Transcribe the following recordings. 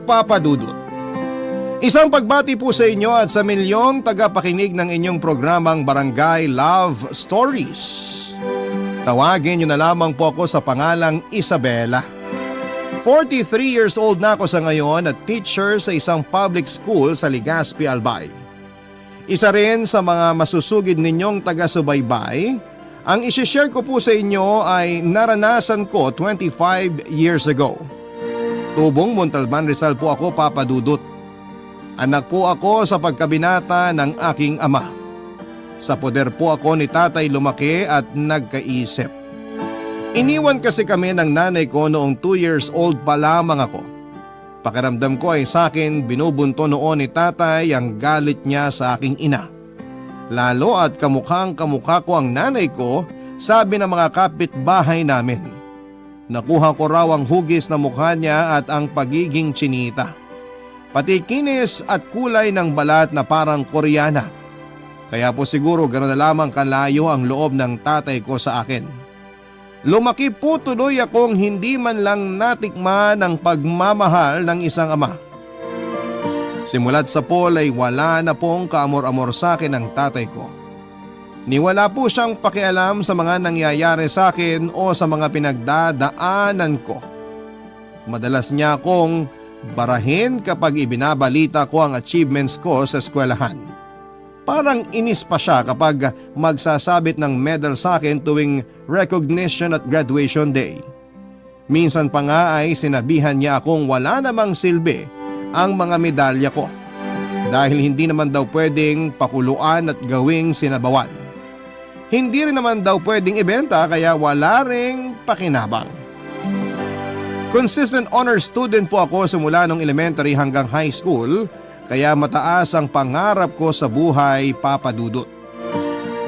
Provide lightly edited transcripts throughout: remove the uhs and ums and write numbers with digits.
Papa Dudut. Isang pagbati po sa inyo at sa milyong tagapakinig ng inyong programang Barangay Love Stories. Tawagin niyo na lamang po ako sa pangalang Isabela. 43 years old na ako sa ngayon at teacher sa isang public school sa Legazpi, Albay. Isa rin sa mga masusugid ninyong taga-subaybay, ang isishare ko po sa inyo ay naranasan ko 25 years ago. Tubong Montalban, Rizal po ako, Papa Dudut. Anak po ako sa pagkabinata ng aking ama. Sa poder po ako ni tatay lumaki at nagkaisip. Iniwan kasi kami ng nanay ko noong 2 years old pa lamang ako. Pakiramdam ko ay sa akin binubunto noon ni tatay ang galit niya sa aking ina. Lalo at kamukhang kamukha ko ang nanay ko, sabi ng mga kapitbahay namin. Nakuha ko raw ang hugis na mukha niya at ang pagiging tsinita. Pati kinis at kulay ng balat na parang Koreana. Kaya po siguro gano'n na lamang kalayo ang loob ng tatay ko sa akin. Lumaki po tuloy akong hindi man lang natikman ang pagmamahal ng isang ama. Simulat sa pool ay wala na pong kaamor-amor sa akin ang tatay ko. Niwala po siyang pakialam sa mga nangyayari sa akin o sa mga pinagdadaanan ko. Madalas niya akong barahin kapag ibinabalita ko ang achievements ko sa eskwelahan. Parang inis pa siya kapag magsasabit ng medal sa akin tuwing recognition at graduation day. Minsan pa nga ay sinabihan niya akong wala namang silbi ang mga medalya ko dahil hindi naman daw pwedeng pakuluan at gawing sinabawan. Hindi rin naman daw pwedeng ibenta kaya wala ring pakinabang. Consistent honor student po ako simula nung elementary hanggang high school kaya mataas ang pangarap ko sa buhay, Papa Dudut.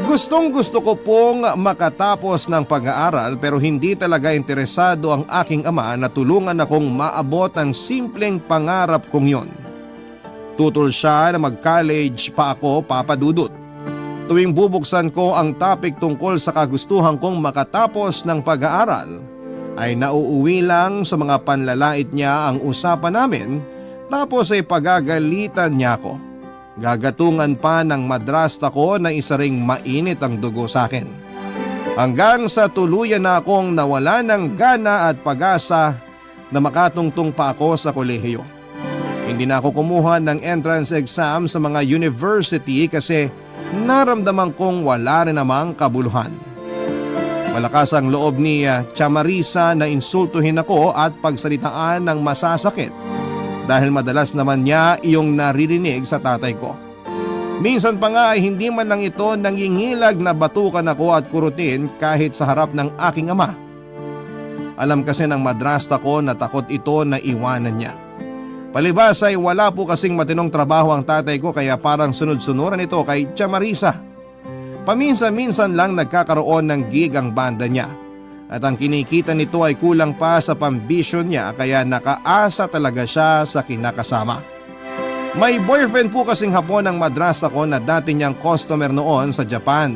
Gustong gusto ko pong makatapos ng pag-aaral pero hindi talaga interesado ang aking ama na tulungan akong maabot ang simpleng pangarap kong yon. Tutol siya na mag-college pa ako, Papa Dudut. Tuwing bubuksan ko ang topic tungkol sa kagustuhan kong makatapos ng pag-aaral, ay nauuwi lang sa mga panlalait niya ang usapan namin tapos ay pagagalitan niya ako. Gagatungan pa ng madrasta ko na isa ring mainit ang dugo sa akin. Hanggang sa tuluyan na akong nawala ng gana at pag-asa na makatungtong pa ako sa kolehiyo. Hindi na ako kumuha ng entrance exam sa mga university kasi naramdaman kong wala rin namang kabuluhan. Malakas ang loob ni Chamarisa na insultuhin ako at pagsalitaan ng masasakit dahil madalas naman niya iyong naririnig sa tatay ko. Minsan pa nga ay hindi man lang ito nangingilag na batukan ako at kurutin kahit sa harap ng aking ama. Alam kasi ng madrasta ko na takot ito na iwanan niya. Palibas ay wala po kasing matinong trabaho ang tatay ko kaya parang sunod-sunuran ito kay Chamarisa. Paminsan-minsan lang nagkakaroon ng gig ang banda niya at ang kinikita nito ay kulang pa sa pambisyon niya kaya nakaasa talaga siya sa kinakasama. May boyfriend po kasing Hapon ang madrasta ko na dati niyang customer noon sa Japan.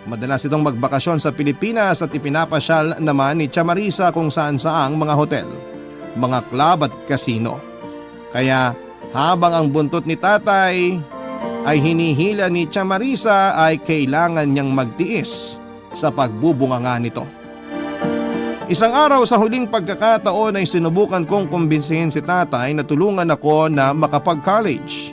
Madalas itong magbakasyon sa Pilipinas at ipinapasyal naman ni Chamarisa kung saan-saang mga hotel, mga club at casino. Kaya habang ang buntot ni tatay ay hinihila ni Chamarisa ay kailangan niyang magtiis sa pagbubunganga nito. Isang araw sa huling pagkakataon ay sinubukan kong kumbinsihin si tatay na tulungan ako na makapag-college.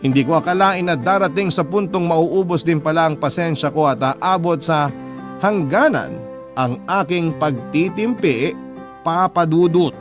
Hindi ko akalain na darating sa puntong mauubos din pala ang pasensya ko at aabot sa hangganan ang aking pagtitimpi, Papa Dudut.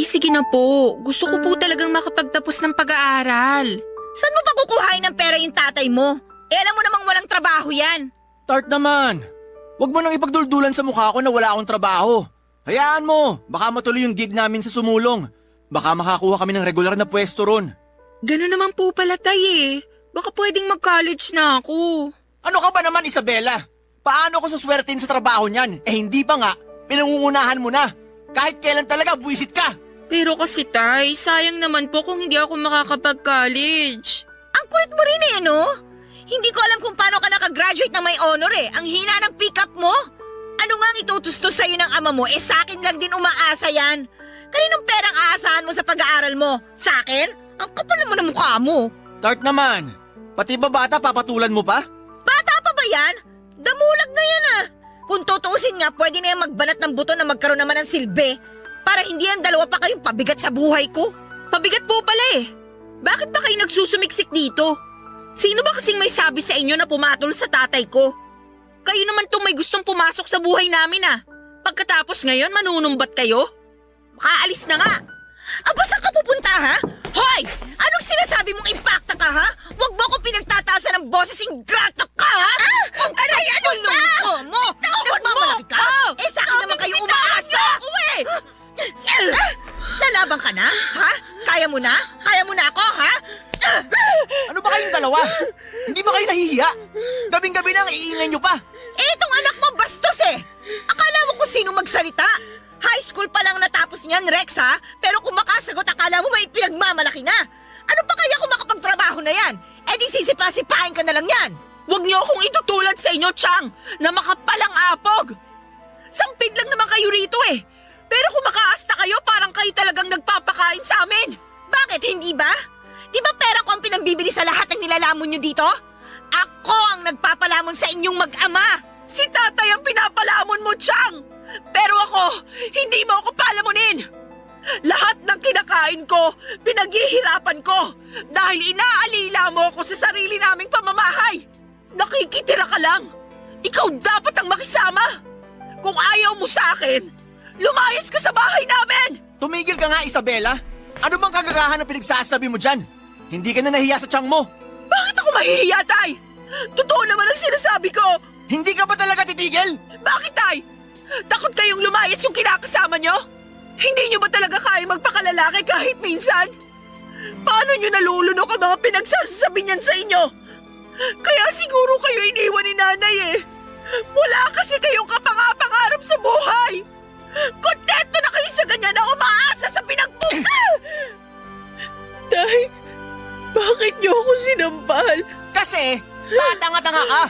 Sige na po. Gusto ko po talagang makapagtapos ng pag-aaral. Saan mo pa kukuhain ng pera yung tatay mo? Alam mo namang walang trabaho yan. Tart naman! Huwag mo nang ipagduldulan sa mukha ko na wala akong trabaho. Hayaan mo, baka matuloy yung gig namin sa sumulong. Baka makakuha kami ng regular na pwesto ron. Gano'n naman po pala, Tay eh. Baka pwedeng mag-college na ako. Ano ka ba naman, Isabela? Paano ko suswertein sa trabaho niyan? Hindi pa nga, pinangungunahan mo na. Kahit kailan talaga, buwisit ka. Pero kasi, Tay, sayang naman po kung hindi ako makakapag-college. Ang kulit mo rin eh, no? Hindi ko alam kung paano ka nakagraduate na may honor eh. Ang hina ng pick-up mo. Ano nga ang itutustos sa'yo ng ama mo? Sa akin lang din umaasa yan. Kaninong perang aasahan mo sa pag-aaral mo? Sa akin? Ang kapal naman ng mukha mo. Tart naman, pati ba bata papatulan mo pa? Bata pa ba yan? Damulag na yan ah. Kung tutuusin nga, pwede na yan magbanat ng buto na magkaroon naman ng silbi. Para hindi yan dalawa pa kayong pabigat sa buhay ko. Pabigat po pala eh. Bakit ba kayo nagsusumiksik dito? Sino ba kasing may sabi sa inyo na pumatol sa tatay ko? Kayo naman tong may gustong pumasok sa buhay namin ah. Pagkatapos ngayon manunumbat kayo? Makaalis na nga. Aba, saan ka pupunta ha? Hoy! Anong sinasabi mong impacta ka ha? Huwag mo ako pinagtataasan ng boses, ingrata ka ha? Ang aray, ano ba? Mo! Nagmamalaki ka? Sa akin naman kayo umaasa! Lalaban ka na? Ha? Kaya mo na? Kaya mo na ako ha? Ano ba kayong dalawa? Hindi ba kayo nahihiya? Gabing-gabi na ang iingay nyo pa. Itong anak mo bastos eh! Akala mo kung sino magsalita? High school pa lang natapos niyan, Rex ha? Pero kung makasagot, akala mo may pinagmamalaki na. Ano pa kaya kung makapagtrabaho na yan? Di sisipa-sipahin ka na lang yan. Huwag niyo akong itutulad sa inyo, Chang, na makapalang apog. Sampid lang naman kayo rito eh. Pero kung makaasta kayo, parang kayo talagang nagpapakain sa amin. Bakit, hindi ba? Di ba pera ko ang pinambibili sa lahat ng nilalamon nyo dito? Ako ang nagpapalamon sa inyong mag-ama. Si tatay ang pinapalamon mo, Chang. Pero ako, hindi mo ako palamunin. Lahat ng kinakain ko, pinaghihirapan ko. Dahil inaalila mo ako sa sarili naming pamamahay. Nakikitira ka lang. Ikaw dapat ang makisama. Kung ayaw mo sa akin, lumayas ka sa bahay namin. Tumigil ka nga, Isabela. Ano bang kagagahan na pinagsasabi mo dyan? Hindi ka na nahiya sa tiyang mo. Bakit ako mahihiya, Tay? Totoo naman ang sinasabi ko. Hindi ka ba talaga titigil? Bakit, Tay? Takot kayong lumayas yung kinakasama nyo? Hindi nyo ba talaga kaya magpakalalaki kahit minsan? Paano nyo nalulunok ang mga pinagsasabi niyan sa inyo? Kaya siguro kayo iniwan ni nanay eh. Wala kasi kayong kapangapangarap sa buhay. Kontento na kayo sa ganyan na umaasa sa pinagpunta. Tay, bakit nyo ako sinampal? Kasi, tanga-tanga ka.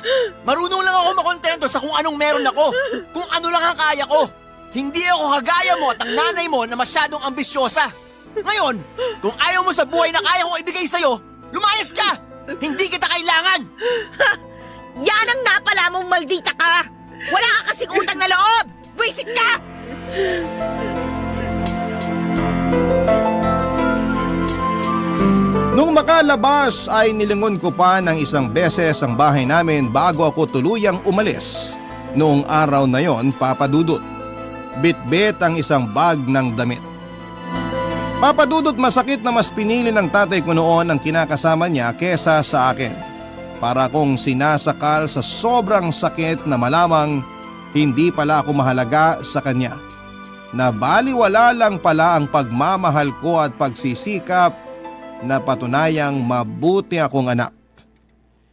Marunong lang ako makontento sa kung anong meron ako. Kung ano lang ang kaya ko. Hindi ako kagaya mo at ang nanay mo na masyadong ambisyosa. Ngayon, kung ayaw mo sa buhay na kaya kong ibigay sa'yo, lumayas ka! Hindi kita kailangan! Yan ang napala mong maldita ka! Wala ka kasing utang na loob! Buisit ka! Nung makalabas ay nilingon ko pa ng isang beses ang bahay namin bago ako tuluyang umalis. Noong araw na yon, Papa Dudut, bit-bit ang isang bag ng damit. Papa Dudut, masakit na mas pinili ng tatay ko noon ang kinakasama niya kesa sa akin. Para kong sinasakal sa sobrang sakit na malamang hindi pala ako mahalaga sa kanya. Na baliwala lang pala ang pagmamahal ko at pagsisikap na patunayang mabuti akong anak.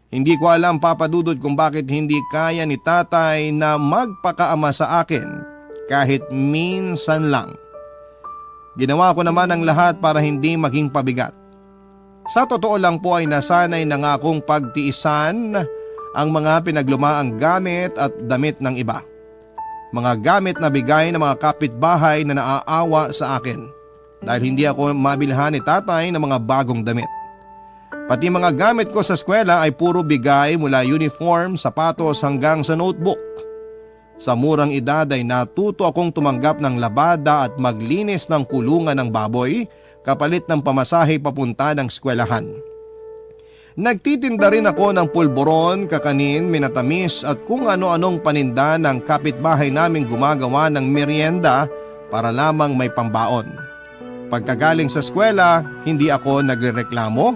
Hindi ko alam, Papa Dudut, kung bakit hindi kaya ni tatay na magpakaama sa akin kahit minsan lang. Ginawa ko naman ang lahat para hindi maging pabigat. Sa totoo lang po ay nasanay na nga akong pagtiisan ang mga pinaglumaang gamit at damit ng iba. Mga gamit na bigay ng mga kapitbahay na naaawa sa akin dahil hindi ako mabilhan ni tatay ng mga bagong damit. Pati mga gamit ko sa eskwela ay puro bigay mula uniform, sapatos hanggang sa notebook. Sa murang edad ay natuto akong tumanggap ng labada at maglinis ng kulungan ng baboy kapalit ng pamasahe papunta ng eskwelahan. Nagtitinda rin ako ng pulburon, kakanin, minatamis at kung ano-anong paninda ng kapitbahay naming gumagawa ng merienda para lamang may pambaon. Pagkagaling sa eskwela, hindi ako nagrereklamo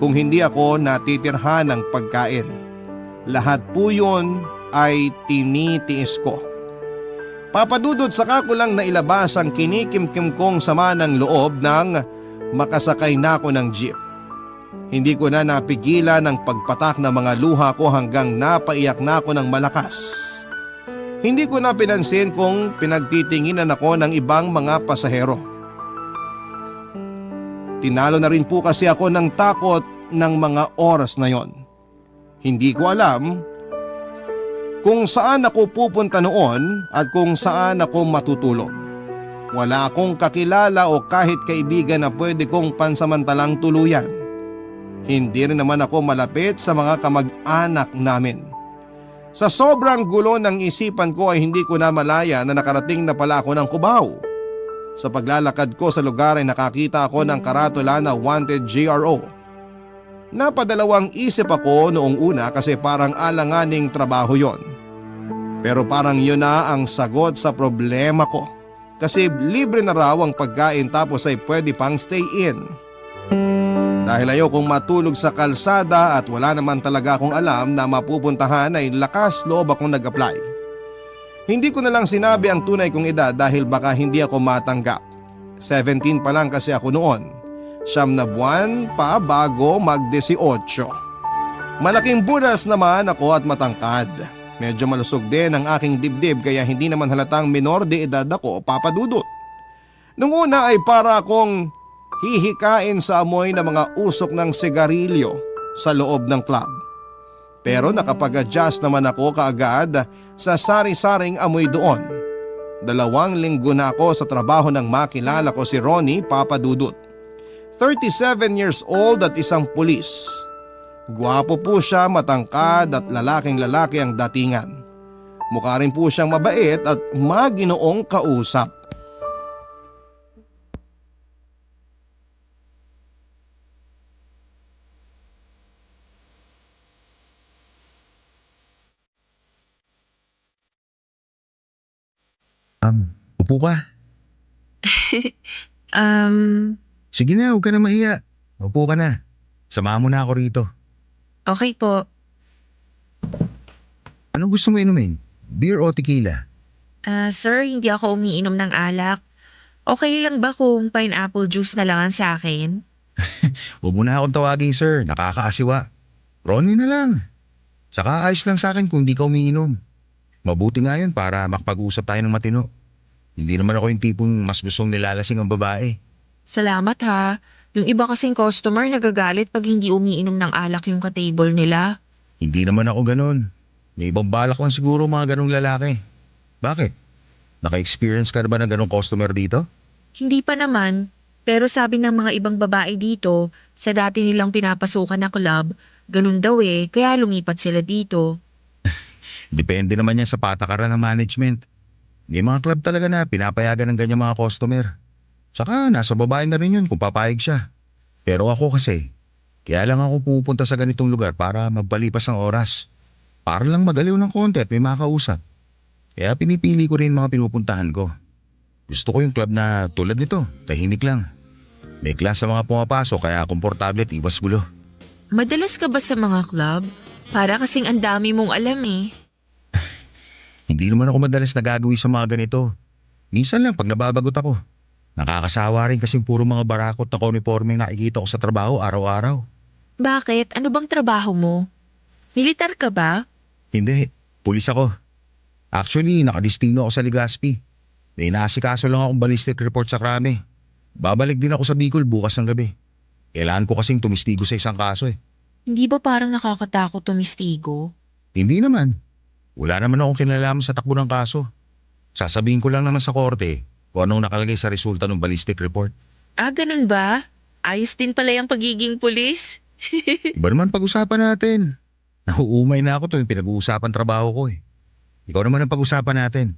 kung hindi ako natitirhan ng pagkain. Lahat po yun ay tinitiis ko. Papadudot saka ko lang nailabas ang kinikimkim kong sama ng loob nang makasakay na ako ng jeep. Hindi ko na napigilan ang pagpatak ng mga luha ko hanggang napaiyak na ako ng malakas. Hindi ko na pinansin kung pinagtitinginan ako ng ibang mga pasahero. Tinalo na rin po kasi ako ng takot ng mga oras na yon. Hindi ko alam kung saan ako pupunta noon at kung saan ako matutulog. Wala akong kakilala o kahit kaibigan na pwede kong pansamantalang tuluyan. Hindi rin naman ako malapit sa mga kamag-anak namin. Sa sobrang gulo ng isipan ko ay hindi ko na malaya na nakarating na pala ako ng Cubao. Sa paglalakad ko sa lugar ay nakakita ako ng karatula na wanted GRO. Napadalawang isip ako noong una kasi parang alanganing trabaho yon. Pero parang yun na ang sagot sa problema ko. Kasi libre na raw ang pagkain tapos ay pwede pang stay in. Dahil ayokong matulog sa kalsada at wala naman talaga akong alam na mapupuntahan ay lakas loob akong nag-apply. Hindi ko na lang sinabi ang tunay kong edad dahil baka hindi ako matanggap. 17 pa lang kasi ako noon. 9 na buwan pa bago mag-18. Malaking buras naman ako at matangkad. Medyo malusog din ang aking dibdib kaya hindi naman halatang minor de edad ako, Papa Dudut. Nung una ay para akong hihikain sa amoy ng mga usok ng sigarilyo sa loob ng club. Pero nakapag-adjust naman ako kaagad sa sari-saring amoy doon. 2 linggo na ako sa trabaho nang makilala ko si Ronnie, Papa Dudut. 37 years old at isang pulis. Gwapo po siya, matangkad at lalaking-lalaki ang datingan. Mukha rin po siyang mabait at maginoong kausap. Upo ka. Sige na, huwag ka na mahiya. Upo ka na. Samahan mo na ako rito. Okay po. Anong gusto mo inumin? Beer o tequila? Sir, hindi ako umiinom ng alak. Okay lang ba kung pineapple juice na lang ang sa akin? Huwag mo na akong tawagin, sir. Nakakaasiwa. Ronnie na lang. Saka ayos lang sa akin kung di ka umiinom. Mabuti nga yun para makapag-usap tayo ng matino. Hindi naman ako yung tipong mas gustong nilalasing ang babae. Salamat ha. Yung iba kasing customer nagagalit pag hindi umiinom ng alak yung ka-table nila. Hindi naman ako ganon. May ibang balak lang siguro mga ganong lalaki. Bakit? Naka-experience ka na ba ng ganong customer dito? Hindi pa naman. Pero sabi ng mga ibang babae dito, sa dati nilang pinapasukan na club, ganun daw kaya lumipat sila dito. Depende naman yan sa patakaran ng management. May mga club talaga na pinapayagan ng ganyan mga customer. Saka nasa babae na rin yun kung papayag siya. Pero ako kasi, kaya lang ako pupunta sa ganitong lugar para magpalipas ng oras. Para lang magaliw ng konti at may makausap. Kaya pinipili ko rin mga pinupuntahan ko. Gusto ko yung club na tulad nito, tahimik lang. May class sa mga pumapasok kaya komportable at iwas gulo. Madalas ka ba sa mga club? Para kasing ang dami mong alam Hindi naman ako madalas nagagawi sa mga ganito. Minsan lang pag nababagot ako. Nakakasawa rin kasing puro mga barakot na uniforme nakikita ko sa trabaho araw-araw. Bakit? Ano bang trabaho mo? Militar ka ba? Hindi, pulis ako. Actually, nakadistino ako sa Legazpi. May inaasikaso lang akong ballistic report sa krami. Babalik din ako sa Bicol bukas ng gabi. Kailangan ko kasing tumistigo sa isang kaso Hindi ba parang nakakatakot tumistigo? Hindi naman. Wala naman akong kinalaman sa takbo ng kaso. Sasabihin ko lang naman sa korte kung anong nakalagay sa resulta ng ballistic report. Ganun ba? Ayos din pala yung pagiging pulis. Iba naman pag-usapan natin. Nahuumay na ako tuwing pinag-uusapan trabaho ko Ikaw naman ang pag-usapan natin.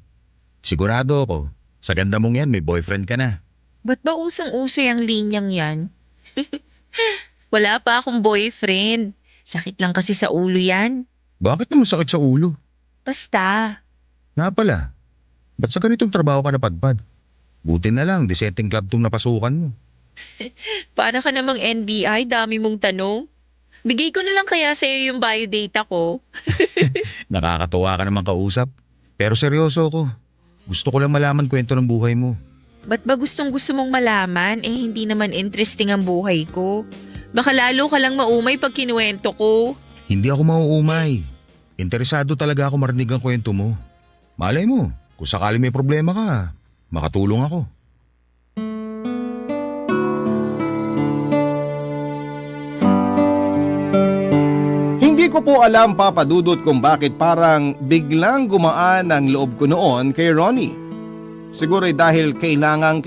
Sigurado ako, sa ganda mong yan may boyfriend ka na. Ba't ba usong-uso yung linyang yan? Wala pa akong boyfriend. Sakit lang kasi sa ulo yan. Bakit naman sakit sa ulo? Basta. Nga pala, ba't sa ganitong trabaho ka napadpad? Buti na lang, disenteng club tong napasukan mo. Para ka namang NBI, dami mong tanong. Bigay ko na lang kaya sa'yo yung biodata ko. Nakakatuwa ka naman kausap. Pero seryoso ako. Gusto ko lang malaman kwento ng buhay mo. Ba't ba gustong gusto mong malaman? Hindi naman interesting ang buhay ko. Baka lalo ka lang maumay pag kinuwento ko. Hindi ako mauumay. Interesado talaga ako marinig ang kwento mo. Malay mo, kung sakali may problema ka, makatulong ako. Hindi ko po alam, Papa Dudut, kung bakit parang biglang gumaan ang loob ko noon kay Ronnie. Siguro dahil kailangan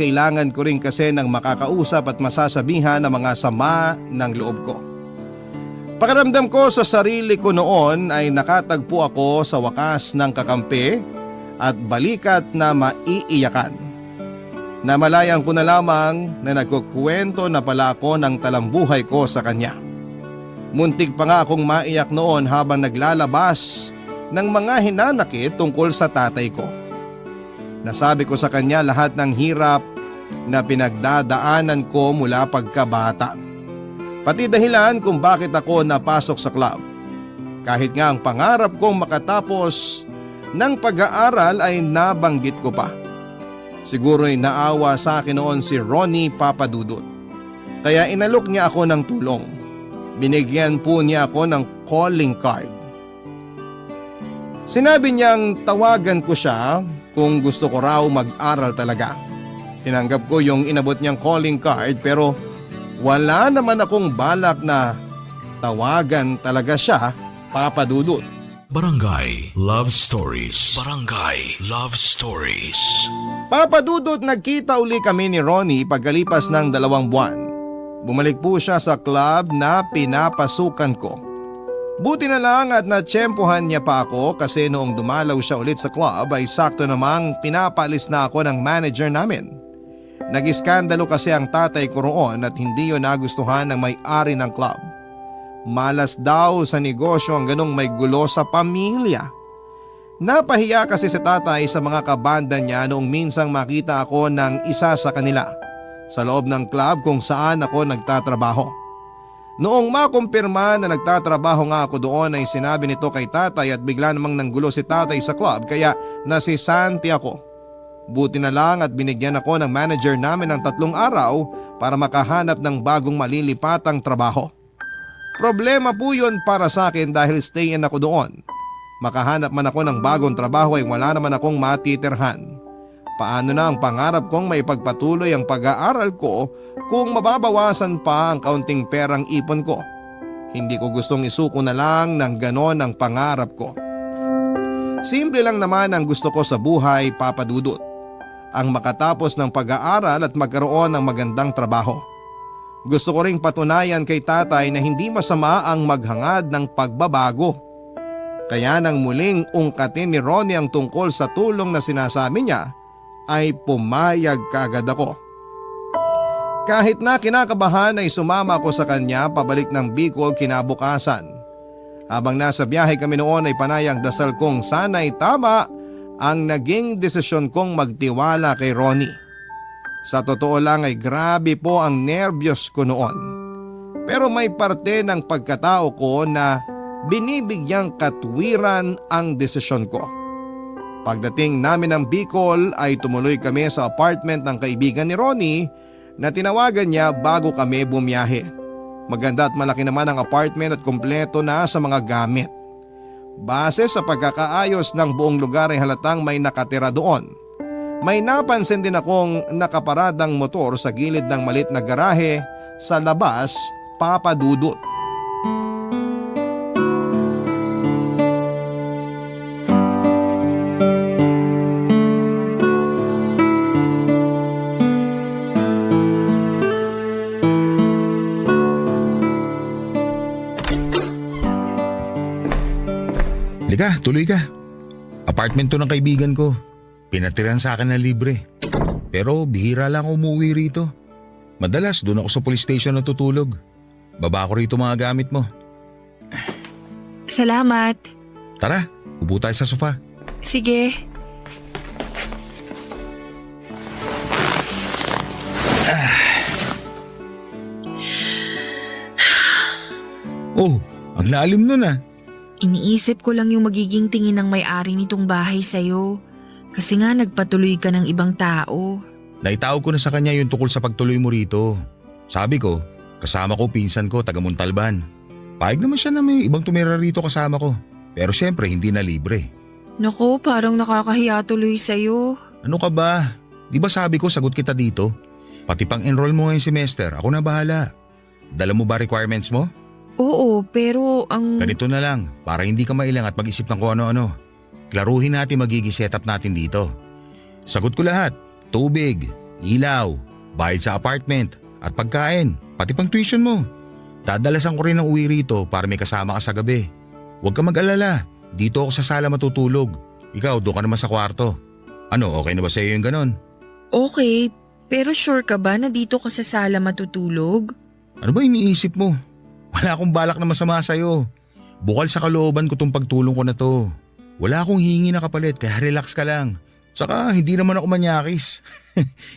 ko rin kasi ng makakausap at masasabihan ng mga sama ng loob ko. Pakiramdam ko sa sarili ko noon ay nakatagpo ako sa wakas ng kakampi at balikat na maiiyakan. Namalayan ko na lamang na nagkukwento na pala ako ng talambuhay ko sa kanya. Muntik pa nga akong maiyak noon habang naglalabas ng mga hinanakit tungkol sa tatay ko. Nasabi ko sa kanya lahat ng hirap na pinagdadaanan ko mula pagkabata. Pati dahilan kung bakit ako napasok sa club. Kahit nga ang pangarap kong makatapos ng pag-aaral ay nabanggit ko pa. Siguro'y naawa sa akin noon si Ronnie, Papa Dudut. Kaya inalok niya ako ng tulong. Binigyan po niya ako ng calling card. Sinabi niyang tawagan ko siya kung gusto ko raw mag-aral talaga. Tinanggap ko yung inabot niyang calling card pero wala naman akong balak na tawagan talaga siya, Papa Dudut. Barangay Love Stories. Barangay Love Stories. Papa Dudut, nagkita uli kami ni Ronnie pagkalipas ng 2 buwan. Bumalik po siya sa club na pinapasukan ko. Buti na lang at natsyempohan niya pa ako kasi noong dumalaw siya ulit sa club ay sakto namang pinapalis na ako ng manager namin. Nag-iskandalo kasi ang tatay ko roon at hindi yun nagustuhan ng may-ari ng club. Malas daw sa negosyo ang ganong may gulo sa pamilya. Napahiya kasi si tatay sa mga kabanda niya noong minsang makita ako ng isa sa kanila sa loob ng club kung saan ako nagtatrabaho. Noong makumpirma na nagtatrabaho nga ako doon ay sinabi nito kay tatay at bigla namang nanggulo si tatay sa club kaya nasisanti ako. Buti na lang at binigyan ako ng manager namin ng 3 araw para makahanap ng bagong malilipatang trabaho. Problema po yun para sa akin dahil stay-in ako doon. Makahanap man ako ng bagong trabaho ay wala naman akong matitirhan. Paano na ang pangarap kong may pagpatuloy ang pag-aaral ko kung mababawasan pa ang kaunting perang ipon ko? Hindi ko gustong isuko na lang ng ganon ang pangarap ko. Simple lang naman ang gusto ko sa buhay, Papa Dudut. Ang makatapos ng pag-aaral at magkaroon ng magandang trabaho. Gusto ko ring patunayan kay tatay na hindi masama ang maghangad ng pagbabago. Kaya nang muling ungkatin ni Ronnie ang tungkol sa tulong na sinasabi niya, ay pumayag kaagad ako. Kahit na kinakabahan ay sumama ako sa kanya pabalik ng Bicol kinabukasan. Habang nasa biyahe kami noon ay panayang dasal kong sana'y tama ang naging desisyon kong magtiwala kay Ronnie. Sa totoo lang ay grabe po ang nervyos ko noon. Pero may parte ng pagkatao ko na binibigyang katwiran ang desisyon ko. Pagdating namin ng Bicol ay tumuloy kami sa apartment ng kaibigan ni Ronnie na tinawagan niya bago kami bumiyahe. Maganda at malaki naman ang apartment at kumpleto na sa mga gamit. Base sa pagkakaayos ng buong lugar ay halatang may nakatira doon. May napansin din akong nakaparadang motor sa gilid ng malit na garahe sa labas, Papa Dudut. Lika, tuloy ka. Apartment to ng kaibigan ko. Pinatiran sa akin na libre. Pero bihira lang umuwi rito. Madalas doon ako sa police station natutulog. Baba ko rito mga gamit mo. Salamat. Tara, upo tayo sa sofa. Sige. Oh, ang lalim nun ah. Iniisip ko lang yung magiging tingin ng may-ari nitong bahay sa'yo. Kasi nga nagpatuloy ka ng ibang tao. Naitawag ko na sa kanya yung tukol sa pagtuloy mo rito. Sabi ko, kasama ko pinsan ko taga Montalban. Payag naman siya na may ibang tumira rito kasama ko. Pero syempre hindi na libre. Naku, parang nakakahiya tuloy sa'yo. Ano ka ba? Di ba sabi ko sagot kita dito? Pati pang enroll mo ngayong semester, ako na bahala. Dala mo ba requirements mo? Oo, pero ang... Ganito na lang, para hindi ka mailang at mag-isip ng kung ano-ano. Klaruhin natin magiging setup natin dito. Sagot ko lahat, tubig, ilaw, bayad sa apartment, at pagkain, pati pang tuition mo. Dadalasan ko rin ng uwi rito para may kasama ka sa gabi. Huwag ka mag-alala, dito ako sa sala matutulog. Ikaw, doon ka naman sa kwarto. Ano, okay na ba sa iyo yung ganon? Okay, pero sure ka ba na dito ka sa sala matutulog? Ano ba iniisip mo? Wala akong balak na masama sa'yo. Bukal sa kalooban ko tong pagtulong ko na to. Wala akong hingi na kapalit kaya relax ka lang. Saka hindi naman ako manyakis.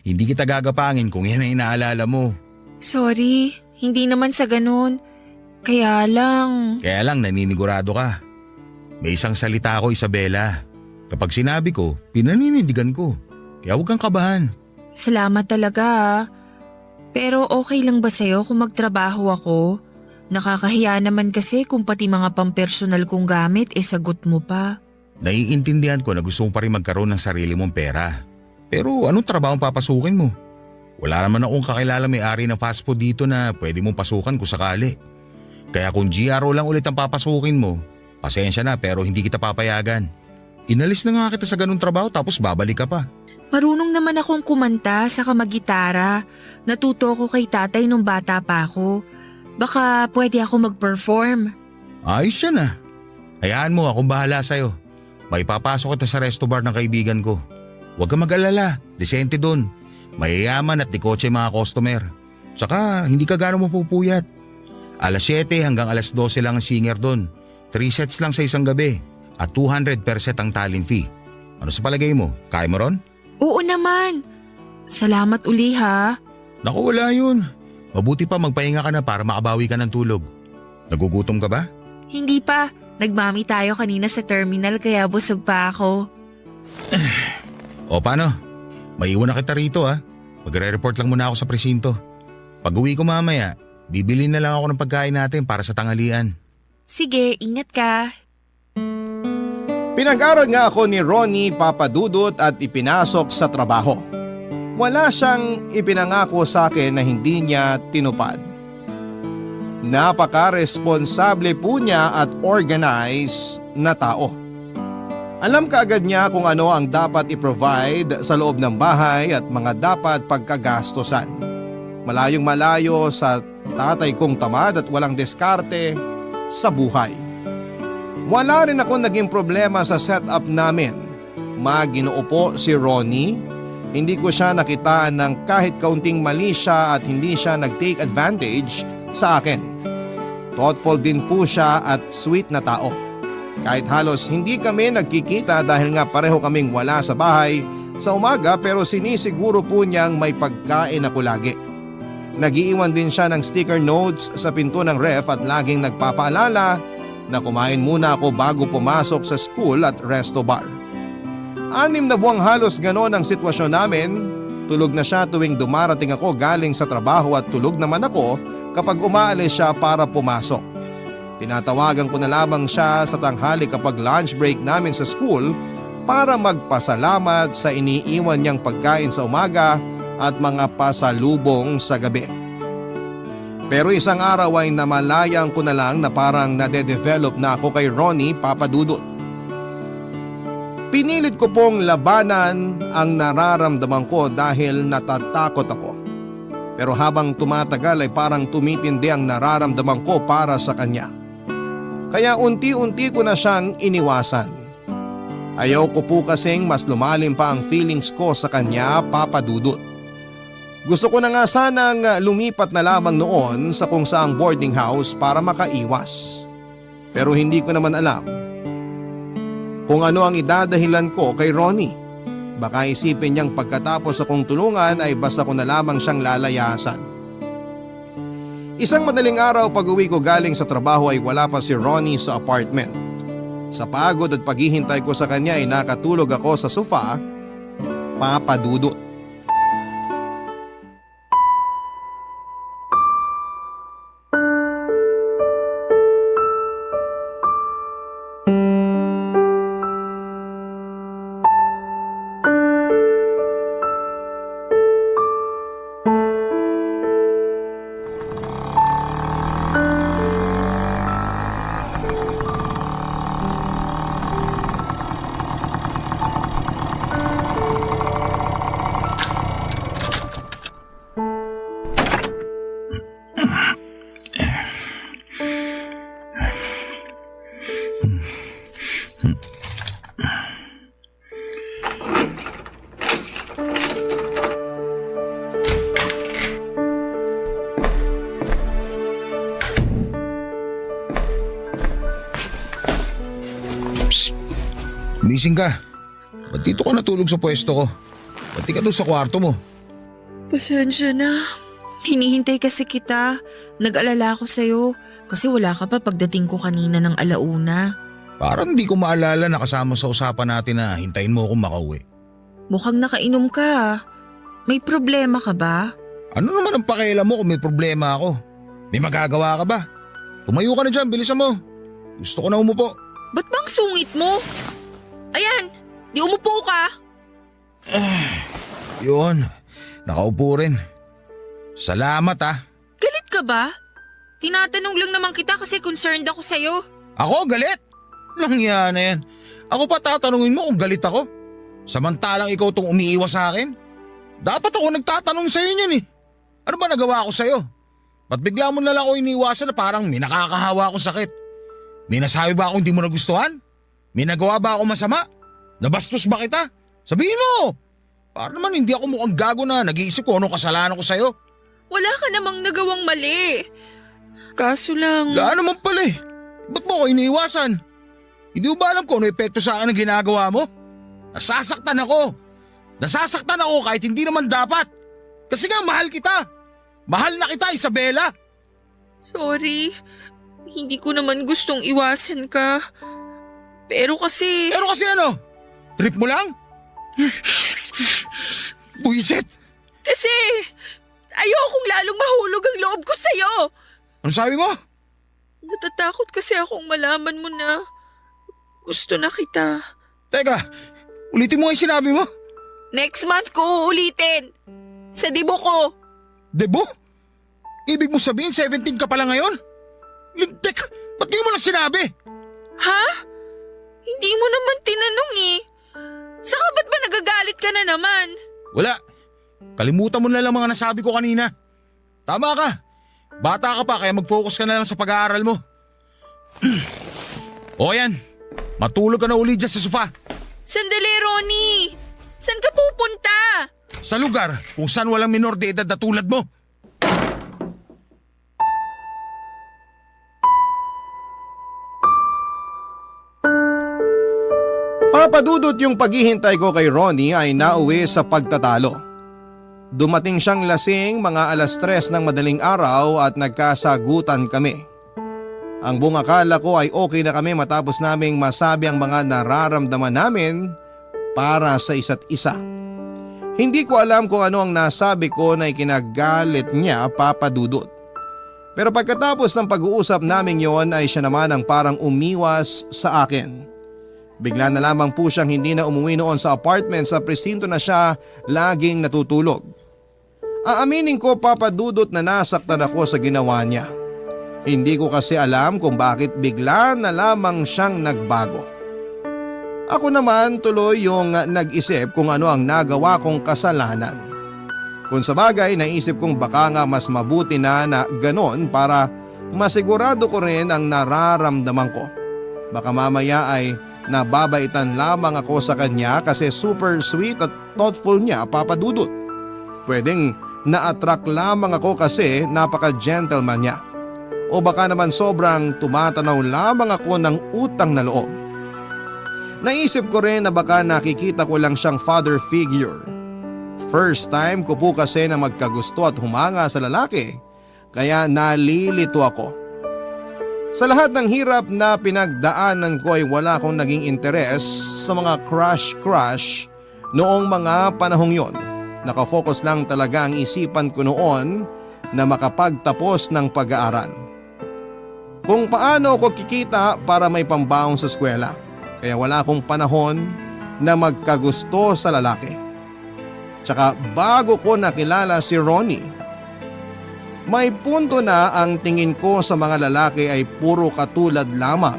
Hindi kita gagapangin kung yan ang inaalala mo. Sorry, hindi naman sa ganun. Kaya lang... Kaya lang naninigurado ka. May isang salita ako, Isabela. Kapag sinabi ko, pinaninindigan ko. Kaya huwag kang kabahan. Salamat talaga ah. Pero okay lang ba sa'yo kung magtrabaho ako? Nakakahiya naman kasi kung pati mga pampersonal kong gamit sagot mo pa. Naiintindihan ko na gusto mo pa rin magkaroon ng sarili mong pera. Pero anong trabaho ang papasukin mo? Wala naman akong kakilala may-ari ng fast food dito na pwede mong pasukan kung sakali. Kaya kung GRO lang ulit ang papasukin mo, pasensya na pero hindi kita papayagan. Inalis na nga kita sa ganung trabaho tapos babalik ka pa. Marunong naman akong kumanta saka mag-gitara. Natuto ko kay tatay nung bata pa ako. Baka pwede ako mag-perform. Ayos yan ah. Hayaan mo akong bahala sa'yo. May papasok kita sa resto bar ng kaibigan ko. Huwag ka mag-alala, desente dun. Mayayaman at di kotse mga customer. Saka hindi ka gano'ng mapupuyat. Alas 7 hanggang alas 12 lang ang singer dun. 3 sets lang sa isang gabi at 200 per set ang talent fee. Ano sa palagay mo? Kaya mo ron? Oo naman. Salamat uli ha. Naku wala yun. Mabuti pa magpahinga ka na para makabawi ka ng tulog. Nagugutom ka ba? Hindi pa. Nagmami tayo kanina sa terminal kaya busog pa ako. O paano? Maiwan na kita rito ah. Magre-report lang muna ako sa presinto. Pag uwi ko mamaya, bibili na lang ako ng pagkain natin para sa tanghalian. Sige, ingat ka. Pinag-aral nga ako ni Ronnie Papadudot at ipinasok sa trabaho. Wala siyang ipinangako sa akin na hindi niya tinupad. Napaka-responsable po niya at organized na tao. Alam kaagad niya kung ano ang dapat i-provide sa loob ng bahay at mga dapat pagkagastosan. Malayong malayo sa tatay kong tamad at walang diskarte sa buhay. Wala rin ako naging problema sa setup namin. Maginoo po si Ronnie. Hindi ko siya nakitaan ng kahit kaunting mali siya at hindi siya nag-take advantage sa akin. Thoughtful din po siya at sweet na tao. Kahit halos hindi kami nagkikita dahil nga pareho kaming wala sa bahay sa umaga pero sinisiguro po niyang may pagkain ako lagi. Nagiiwan din siya ng sticker notes sa pinto ng ref at laging nagpapaalala na kumain muna ako bago pumasok sa school at resto bar. 6 na buwang halos ganon ang sitwasyon namin. Tulog na siya tuwing dumarating ako galing sa trabaho at tulog naman ako kapag umaalis siya para pumasok. Tinatawagan ko na lamang siya sa tanghali kapag lunch break namin sa school para magpasalamat sa iniiwan niyang pagkain sa umaga at mga pasalubong sa gabi. Pero isang araw ay namalayang ko na lang na parang nade-develop na ako kay Ronnie Papadudot. Pinilit ko pong labanan ang nararamdaman ko dahil natatakot ako. Pero habang tumatagal ay parang tumitindi ang nararamdaman ko para sa kanya. Kaya unti-unti ko na siyang iniwasan. Ayaw ko po kasing mas lumalim pa ang feelings ko sa kanya, Papadudot. Gusto ko na nga sanang lumipat na lamang noon sa kung saang boarding house para makaiwas. Pero hindi ko naman alam kung ano ang idadahilan ko kay Ronnie. Baka isipin niyang pagkatapos akong tulungan ay basta ko na lamang siyang lalayasan. Isang madaling araw pag uwi ko galing sa trabaho ay wala pa si Ronnie sa apartment. Sa pagod at paghihintay ko sa kanya ay nakatulog ako sa sofa, Papa Dudut. Gising ka. Ba't dito ka natulog sa pwesto ko? Ba't di ka doon sa kwarto mo? Pasensya na. Hinihintay kasi kita. Nag-alala ako sa'yo kasi wala ka pa pagdating ko kanina ng alauna. Parang di ko maalala na kasama sa usapan natin na hintayin mo akong makauwi. Mukhang nakainom ka. May problema ka ba? Ano naman ang pakialam mo kung may problema ako? May magagawa ka ba? Tumayo ka na dyan, bilisan mo. Gusto ko na umupo. Ba't bang sungit mo? Ayan, di umupo ka. Yun, nakaupo rin. Salamat Galit ka ba? Tinatanong lang naman kita kasi concerned ako sa'yo. Ako galit? Langya na yan. Ako pa tatanungin mo kung galit ako? Samantalang ikaw tong umiiwas sa akin? Dapat ako nagtatanong sa'yo niyan eh. Ano ba nagawa ko sa'yo? Ba't bigla mo na lang ako iniwasan na parang may nakakahawa akong sakit? May nasabi ba akong hindi mo nagustuhan? May nagawa ba ako masama? Nabastos ba kita? Sabihin mo! Para naman hindi ako mukhang gago na nag-iisip ko anong kasalanan ko sa'yo. Wala ka namang nagawang mali. Kaso lang… Wala naman pala eh. Ba't mo ako iniiwasan? Hindi mo ba alam kung ano epekto sa akin ang ginagawa mo? Nasasaktan ako. Nasasaktan ako kahit hindi naman dapat. Kasi nga mahal kita. Mahal na kita, Isabela. Sorry. Hindi ko naman gustong iwasan ka. Pero kasi ano? Trip mo lang? Buisit! Kasi ayokong lalong mahulog ang loob ko sa'yo. Ano sabi mo? natatakot kasi akong malaman mo na gusto na kita. Teka, ulitin mo yung sinabi mo. Next month ko uulitin. Sa dibo ko. Debo? Ibig mo sabihin 17 ka pala ngayon? Lintek, ba't di mo lang sinabi? Ha? Hindi mo naman tinanong eh. Saka ba't ba nagagalit ka na naman? Wala. Kalimutan mo na lang mga nasabi ko kanina. Tama ka. Bata ka pa kaya mag-focus ka na lang sa pag-aaral mo. O yan, matulog ka na uli dyan sa sofa. Sandali, Ronnie. Saan ka pupunta? Sa lugar kung saan walang minor de edad na tulad mo. Papadudot yung paghihintay ko kay Ronnie ay nauwi sa pagtatalo. Dumating siyang lasing mga 3:00 ng madaling araw at nagkasagutan kami. Ang buong akala ko ay okay na kami matapos naming masabi ang mga nararamdaman namin para sa isa't isa. Hindi ko alam kung ano ang nasabi ko na ikinagalit niya, Papadudot. Pero pagkatapos ng pag-uusap naming yon ay siya naman ang parang umiwas sa akin. Bigla na lamang po siyang hindi na umuwi noon sa apartment sa presinto na siya laging natutulog. Aaminin ko, Papadudot, na nasaktan ako sa ginawa niya. Hindi ko kasi alam kung bakit bigla na lamang siyang nagbago. Ako naman tuloy yung nag-isip kung ano ang nagawa kong kasalanan. Kung sa bagay, naisip kong baka nga mas mabuti na ganon para masigurado ko rin ang nararamdaman ko. Baka mamaya ay nababaitan lamang ako sa kanya kasi super sweet at thoughtful niya, Papadudot. Pwedeng na-attract lamang ako kasi napaka-gentleman niya. O baka naman sobrang tumatanaw lamang ako ng utang na loob. Naisip ko rin na baka nakikita ko lang siyang father figure. First time ko po kasi na magkagusto at humanga sa lalaki, kaya nalilito ako. Sa lahat ng hirap na pinagdaanan ko ay wala akong naging interes sa mga crush noong mga panahong yon. Nakafocus lang talaga ang isipan ko noon na makapagtapos ng pag-aaral. Kung paano ko kikita para may pambaon sa eskwela. Kaya wala akong panahon na magkagusto sa lalaki. Tsaka bago ko nakilala si Ronnie, may punto na ang tingin ko sa mga lalaki ay puro katulad lamang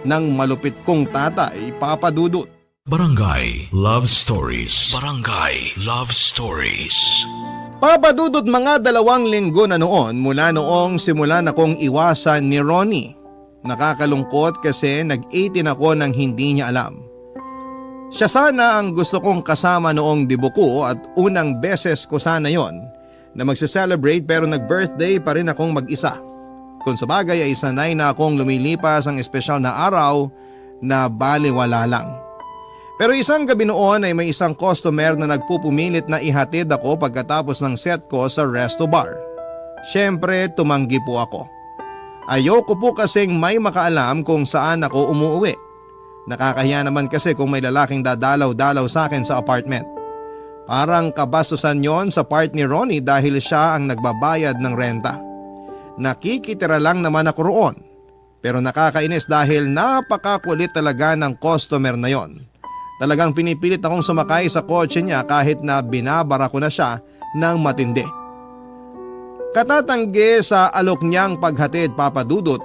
ng malupit kong tatay, Papa Dudut. Barangay Love Stories. Barangay Love Stories. Papa Dudut, mga 2 linggo na noon mula noong simulan akong iwasan ni Ronnie. Nakakalungkot kasi nag-18 ako nang hindi niya alam. Siya sana ang gusto kong kasama noong debut ko at unang beses ko sana yon na magse-celebrate, pero nag-birthday pa rin akong mag-isa. Kung sa bagay ay sanay na akong lumilipas ang espesyal na araw na baliwala lang. Pero isang gabi noon ay may isang customer na nagpupumilit na ihatid ako pagkatapos ng set ko sa resto bar. Siyempre tumanggi po ako. Ayoko po kasing may makaalam kung saan ako umuwi. Nakakahiya naman kasi kung may lalaking dadalaw-dalaw sa akin sa apartment. Parang kabastusan yon sa part ni Ronnie dahil siya ang nagbabayad ng renta. Nakikitira lang naman ako roon. Pero nakakainis dahil napakakulit talaga ng customer na yon. Talagang pinipilit akong sumakay sa kotse niya kahit na binabara ko na siya ng matindi. Katatanggi sa alok niyang paghatid, Papa Dudut,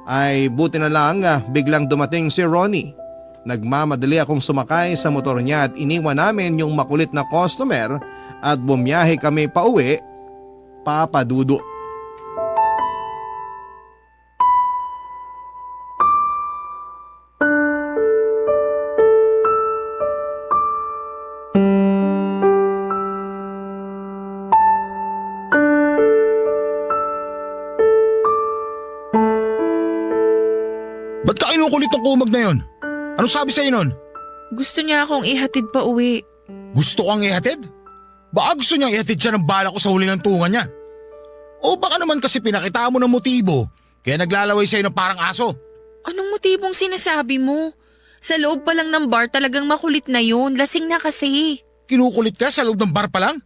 ay buti na lang biglang dumating si Ronnie. Nagmamadali akong sumakay sa motor niya at iniwan namin yung makulit na customer at bumiyahe kami pauwi, Papa Dudut. Ba't ka kinukulit ng kumag na yon? Anong sabi sa'yo nun? Gusto niya akong ihatid pa uwi. Gusto kang ihatid? Baka gusto niyang ihatid siya ng bala ko sa huli ng tunga niya. O baka naman kasi pinakita mo ng motibo kaya naglalaway sa'yo ng parang aso. Anong motibong sinasabi mo? Sa loob pa lang ng bar talagang makulit na yun. Lasing na kasi. Kinukulit ka sa loob ng bar pa lang?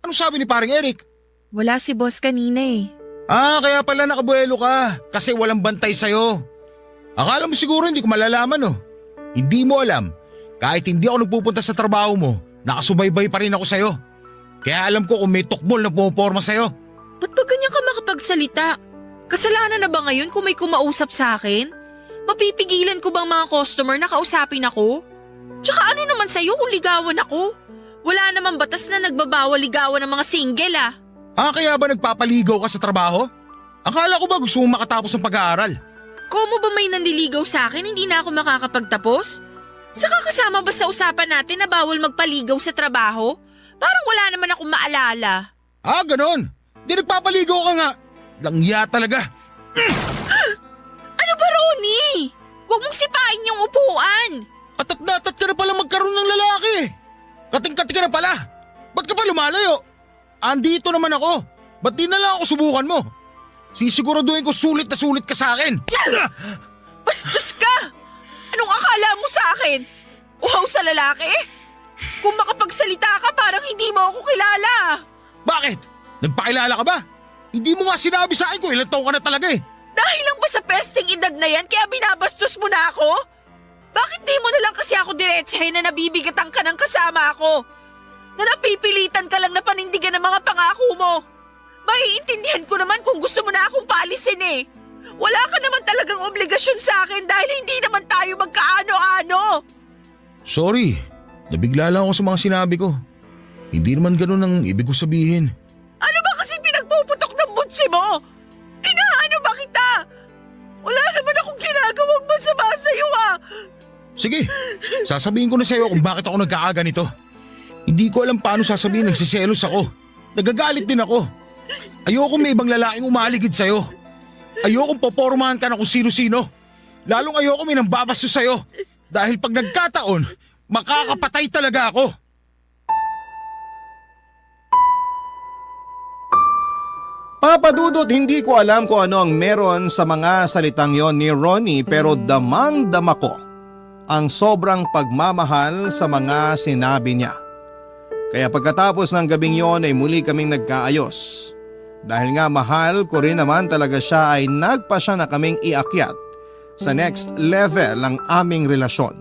Anong sabi ni paring Eric? Wala si boss kanina eh. Kaya pala nakabuelo ka kasi walang bantay sa'yo. Akala mo siguro hindi ko malalaman Hindi mo alam, kahit hindi ako nagpupunta sa trabaho mo, nakasubaybay pa rin ako sa'yo. Kaya alam ko kung may tukmol na pumaporma sa'yo. Ba't ba ganyan ka makapagsalita? Kasalanan na ba ngayon kung may kumausap sa akin? Mapipigilan ko bang mga customer na kausapin ako? Tsaka ano naman sa'yo kung ligawan ako? Wala namang batas na nagbabawal ligawan ng mga single Kaya ba nagpapaligaw ka sa trabaho? Akala ko ba gusto mong makatapos ng pag-aaral? Komo ba may nandiligaw sa akin, hindi na ako makakapagtapos? Saka kasama ba sa usapan natin na bawal magpaligaw sa trabaho? Parang wala naman akong maalala. Ganon. Di nagpapaligaw ka nga. Langya talaga. Ano ba, Ronnie? Huwag mong sipain yung upuan. Atat ka na pala magkaroon ng lalaki. Kating-kating ka na pala. Ba't ka pa lumalayo? Andito naman ako. Ba't di na lang ako subukan mo? Sisiguraduhin ko sulit na sulit ka sa akin. Bastos ka! Anong akala mo sa akin? Uhaw sa lalaki? Kung makapagsalita ka parang hindi mo ako kilala. Bakit? Nagpakilala ka ba? Hindi mo nga sinabi sa akin kung ilang taon ka na talaga Dahil lang ba sa pesting edad na yan kaya binabastos mo na ako? Bakit di mo na lang kasi ako diretsahin na nabibigatan ka ng kasama ako? Na napipilitan ka lang na panindigan ng mga pangako mo? Maiintindihan ko naman kung gusto mo na akong paalisin Wala ka naman talagang obligasyon sa akin dahil hindi naman tayo magkaano-ano. Sorry, nabigla lang ako sa mga sinabi ko. Hindi naman ganun ang ibig ko sabihin. Ano ba kasi pinagpuputok ng butsi mo? Inaano ba kita? Wala naman akong ginagawang masama sa'yo Sige, sasabihin ko na sa'yo kung bakit ako nagkakaganito. Hindi ko alam paano sasabihin, nagsiselos ako. Nagagalit din ako. Ayoko may ibang lalaking umaligid sa'yo. Ayokong popormahan ka na kung sino-sino. Lalong ayoko may nambabastos sa'yo. Dahil pag nagkataon, makakapatay talaga ako. Papa Dudut, hindi ko alam kung ano ang meron sa mga salitang yon ni Ronnie pero damang-dama ko ang sobrang pagmamahal sa mga sinabi niya. Kaya pagkatapos ng gabing yon ay muli kaming nagkaayos. Dahil nga mahal ko rin naman talaga siya ay nagpa siya na kaming iakyat sa next level ang aming relasyon.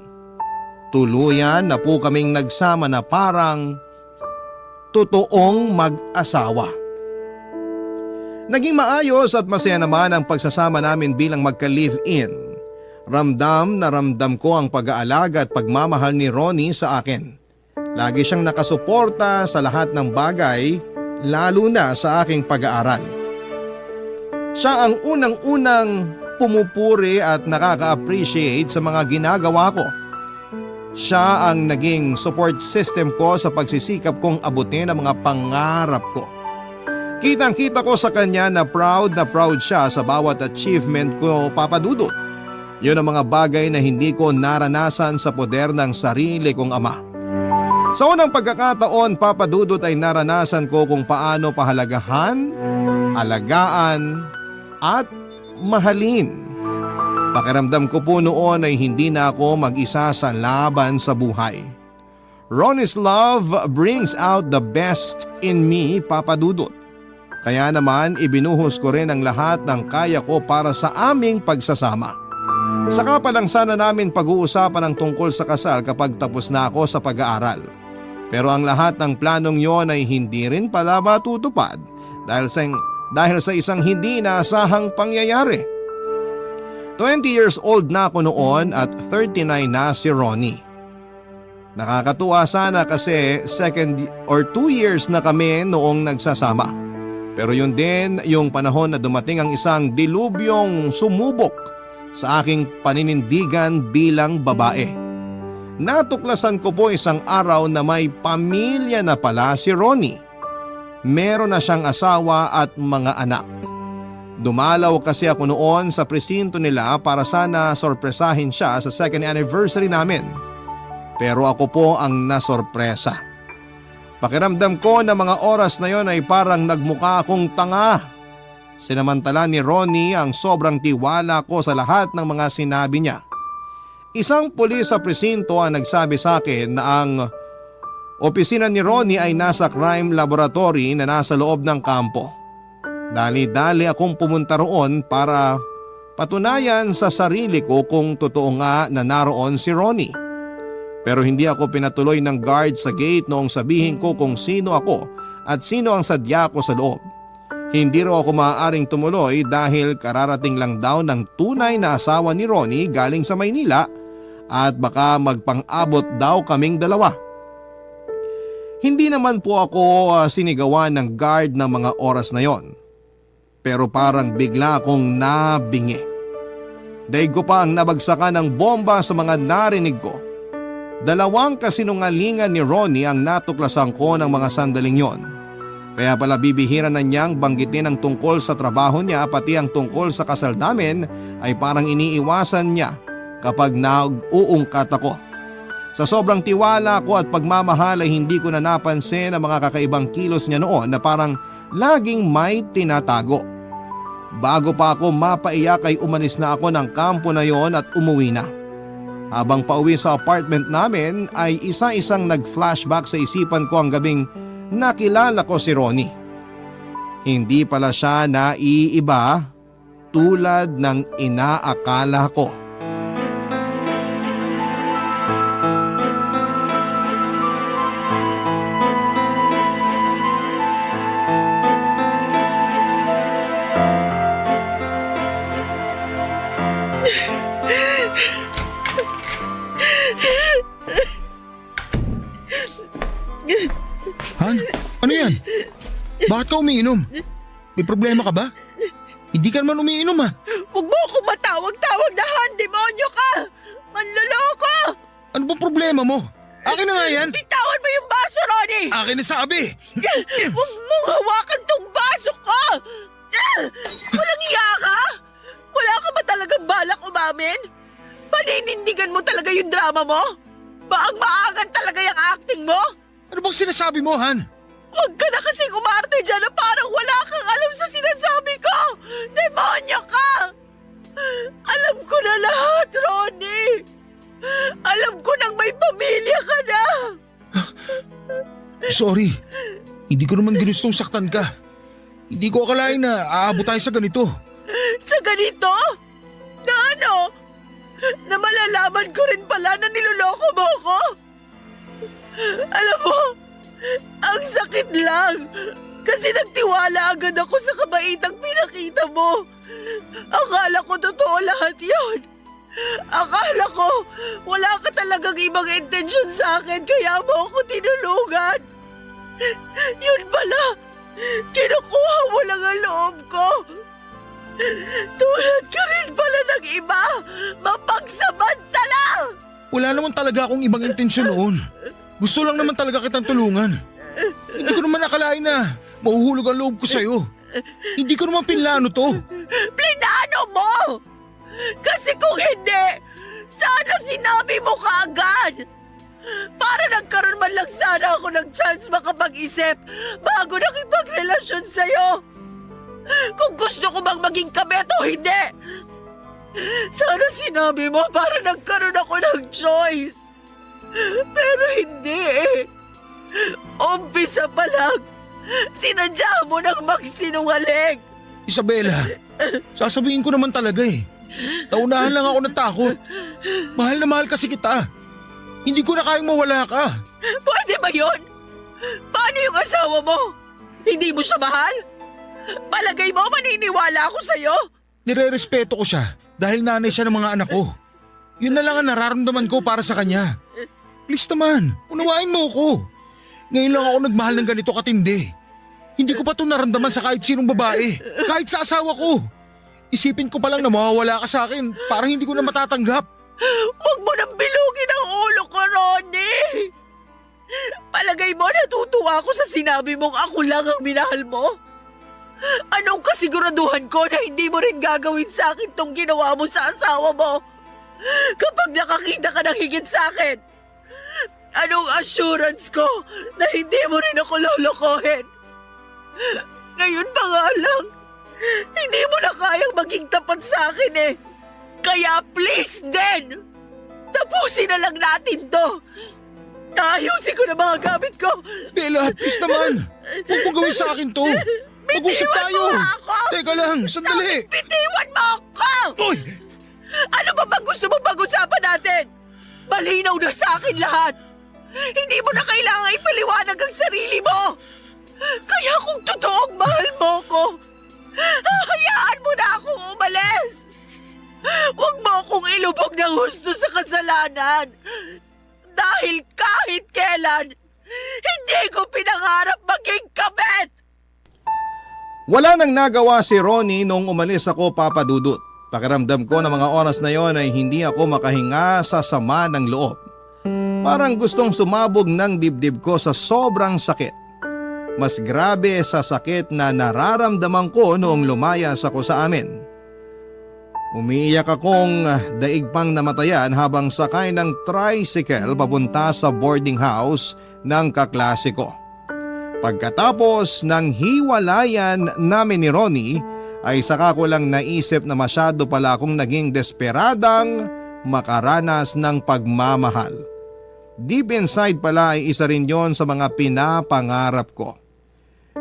Tuluyan na po kaming nagsama na parang totoong mag-asawa. Naging maayos at masaya naman ang pagsasama namin bilang magka-live-in. Ramdam na ramdam ko ang pag-aalaga at pagmamahal ni Ronnie sa akin. Lagi siyang nakasuporta sa lahat ng bagay, lalo na sa aking pag-aaral. Siya ang unang-unang pumupuri at nakaka-appreciate sa mga ginagawa ko. Siya ang naging support system ko sa pagsisikap kong abutin ang mga pangarap ko. Kitang-kita ko sa kanya na proud siya sa bawat achievement ko, Papa Dudut. Yun ang mga bagay na hindi ko naranasan sa poder ng sarili kong ama. Sa unang pagkakataon, Papa Dudut, ay naranasan ko kung paano pahalagahan, alagaan, at mahalin. Pakiramdam ko po noon ay hindi na ako mag-isa sa laban sa buhay. Ronnie's love brings out the best in me, Papa Dudut. Kaya naman ibinuhos ko rin ang lahat ng kaya ko para sa aming pagsasama. Saka pa lang sana namin pag-uusapan ang tungkol sa kasal kapag tapos na ako sa pag-aaral. Pero ang lahat ng planong yon ay hindi rin pala matutupad dahil sa isang hindi inaasahang pangyayari. 20 years old na ako noon at 39 na si Ronnie. Nakakatuwa sana kasi 2 years na kami noong nagsasama. Pero yun din yung panahon na dumating ang isang dilubyong sumubok sa aking paninindigan bilang babae. Natuklasan ko po isang araw na may pamilya na pala si Ronnie. Meron na siyang asawa at mga anak. Dumalaw kasi ako noon sa presinto nila para sana sorpresahin siya sa 2nd anniversary namin. Pero ako po ang nasorpresa. Pakiramdam ko na mga oras na yon ay parang nagmukha akong tanga. Sinamantala ni Ronnie ang sobrang tiwala ko sa lahat ng mga sinabi niya. Isang pulis sa presinto ang nagsabi sa akin na ang opisina ni Ronnie ay nasa crime laboratory na nasa loob ng kampo. Dali-dali akong pumunta roon para patunayan sa sarili ko kung totoo nga na naroon si Ronnie. Pero hindi ako pinatuloy ng guard sa gate noong sabihin ko kung sino ako at sino ang sadya ko sa loob. Hindi raw ako maaaring tumuloy dahil kararating lang daw ng tunay na asawa ni Ronnie galing sa Maynila at baka magpang-abot daw kaming dalawa. Hindi naman po ako sinigawan ng guard ng mga oras na yon. Pero parang bigla akong nabingi. Daig ko pa ang nabagsakan ng bomba sa mga narinig ko. 2 kasinungalingan ni Ronnie ang natuklasan ko ng mga sandaling yon. Kaya pala bibihira na niyang banggitin ang tungkol sa trabaho niya pati ang tungkol sa kasal namin ay parang iniiwasan niya kapag nag-uungkat ako. Sa sobrang tiwala ko at pagmamahal ay hindi ko na napansin ang mga kakaibang kilos niya noon na parang laging may tinatago. Bago pa ako mapaiyak ay umalis na ako ng kampo na yon at umuwi na. Habang pauwi sa apartment namin ay isa-isang nag-flashback sa isipan ko ang gabing nakilala ko si Ronnie. Hindi pala siya naiiba tulad ng inaakala ko. Han, ano yan? Bakit ka umiinom? May problema ka ba? Hindi ka naman umiinom ha. Huwag mo akong matawag-tawag na Han, demonyo ka! Manloloko! Ano bang problema mo? Akin na nga yan. Bitawan mo yung baso, Ronnie! Akin na sabi. Huwag mong hawakan tong baso ko! Walang iya ka? Wala ka ba talagang balak umamin? Paninindigan mo talaga yung drama mo? Baang-maagan talaga yung acting mo? Ano bang sinasabi mo, Han? Huwag ka na kasing umarte dyan na parang wala kang alam sa sinasabi ko! Demonyo ka! Alam ko na lahat, Ronnie! Alam ko nang may pamilya ka na! Sorry, hindi ko naman ginustong saktan ka. Hindi ko akalain na aabot tayo sa ganito. Sa ganito? Na ano? Na malalaman ko rin pala na niloloko mo ako? Alam mo, ang sakit lang. Kasi nagtiwala agad ako sa kabaitang pinakita mo. Akala ko totoo lahat yon. Akala ko wala ka talagang ibang intensyon sa akin kaya mo ako tinulungan. Yun pala, kinukuha mo lang ang loob ko. Tulad ka rin pala ng iba, mapagsamantala! Wala naman talaga akong ibang intensyon noon. Gusto lang naman talaga kitang tulungan. Hindi ko naman akalain na mahuhulog ang loob ko sa'yo. Hindi ko naman pinlano to. Plinano mo! Kasi kung hindi, sana sinabi mo kaagad! Para nagkaroon man lang sana ako ng chance makapag-isip bago nakipagrelasyon sa'yo. Kung gusto ko bang maging kabet o hindi. Sana sinabi mo para nagkaroon ako ng choice. Pero hindi eh. Umpisa pa lang, sinadya mo nang magsinungaling. Isabela, sasabihin ko naman talaga eh. Naunahan lang ako ng takot. Mahal na mahal kasi kita. Hindi ko na kayang mawala ka. Pwede ba yun? Paano yung asawa mo? Hindi mo siya mahal? Palagay mo maniniwala ako sa'yo? Nire-respeto ko siya dahil nanay siya ng mga anak ko. Yun na lang ang nararamdaman ko para sa kanya. Please naman, unawain mo ako. Ngayon lang ako nagmahal ng ganito katindi. Hindi ko pa ito naramdaman sa kahit sinong babae, kahit sa asawa ko. Isipin ko pa lang na mawawala ka sa akin, parang hindi ko na matatanggap. Huwag mo nang bilugin ang ulo ko, Ronnie! Palagay mo natutuwa ako sa sinabi mong ako lang ang minahal mo? Anong kasiguraduhan ko na hindi mo rin gagawin sa akin tong ginawa mo sa asawa mo? Kapag nakakita ka ng higit sa akin, anong assurance ko na hindi mo rin ako lolokohin? Ngayon pa nga lang, hindi mo na kayang maging tapat sa akin eh. Kaya please din, tapusin na lang natin to. Naayusin ko na mga gamit ko. Bella, please naman. Huwag mong gawin sa akin to. Mag-usap Bitiwan tayo. mo nga ako! Teka lang, sandali. Bitiwan mo ako! Uy! Ano ba bang gusto mo pag-usapan natin? Malinaw na sa akin lahat. Hindi mo na kailangan ipaliwanag ang sarili mo. Kaya kung totoong mahal mo ko, hayaan mo na akong umalis. Huwag mo akong ilubog ng husto sa kasalanan. Dahil kahit kailan, hindi ko pinangarap maging kabet. Wala nang nagawa si Ronnie nung umalis ako, Papa Dudut. Pakiramdam ko na mga oras na yon ay hindi ako makahinga sa sama ng loob. Parang gustong sumabog ng dibdib ko sa sobrang sakit. Mas grabe sa sakit na nararamdaman ko noong lumayas ako sa amin. Umiiyak akong daig pang namatayan habang sakay ng tricycle papunta sa boarding house ng kaklase ko. Pagkatapos ng hiwalayan namin ni Ronnie ay saka ko lang naisip na masyado pala akong naging desperadang makaranas ng pagmamahal. Deep inside pala ay isa rin yon sa mga pinapangarap ko.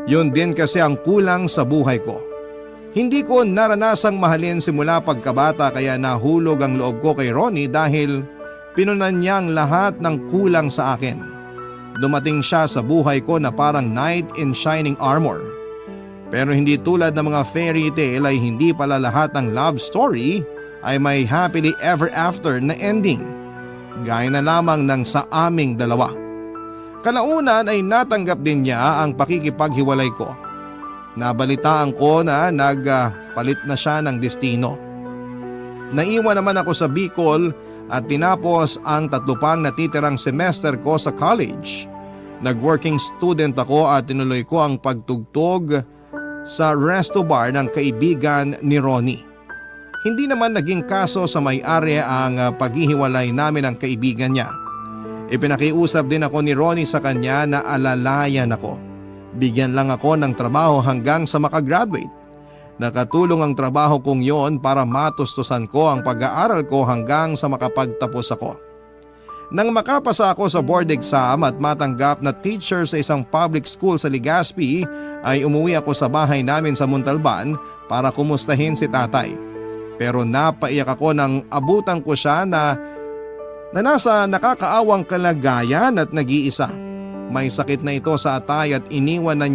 Yun din kasi ang kulang sa buhay ko. Hindi ko naranasang mahalin simula pagkabata kaya nahulog ang loob ko kay Ronnie dahil pinunan niyang lahat ng kulang sa akin. Dumating siya sa buhay ko na parang knight in shining armor. Pero hindi tulad ng mga fairy tale ay hindi pala lahat ng love story ay may happily ever after na ending. Gaya na lamang ng sa aming dalawa. Kalaunan ay natanggap din niya ang pakikipaghiwalay ko. Nabalitaan ko na nagpalit na siya ng destino. Naiwan naman ako sa Bicol at tinapos ang 3 pang natitirang semester ko sa college. Nag-working student ako at tinuloy ko ang pagtugtog sa resto bar ng kaibigan ni Ronnie. Hindi naman naging kaso sa may-ari ang paghihiwalay namin ng kaibigan niya. Ipinakiusap din ako ni Ronnie sa kanya na alalayan ako. Bigyan lang ako ng trabaho hanggang sa makagraduate. Nakatulong ang trabaho kong yon para matustusan ko ang pag-aaral ko hanggang sa makapagtapos ako. Nang makapasa ako sa board exam at matanggap na teacher sa isang public school sa Legazpi, ay umuwi ako sa bahay namin sa Montalban para kumustahin si tatay. Pero napaiyak ako nang abutan ko siya na nasa nakakaawang kalagayan at nag-iisa. May sakit na ito sa atay at iniwan na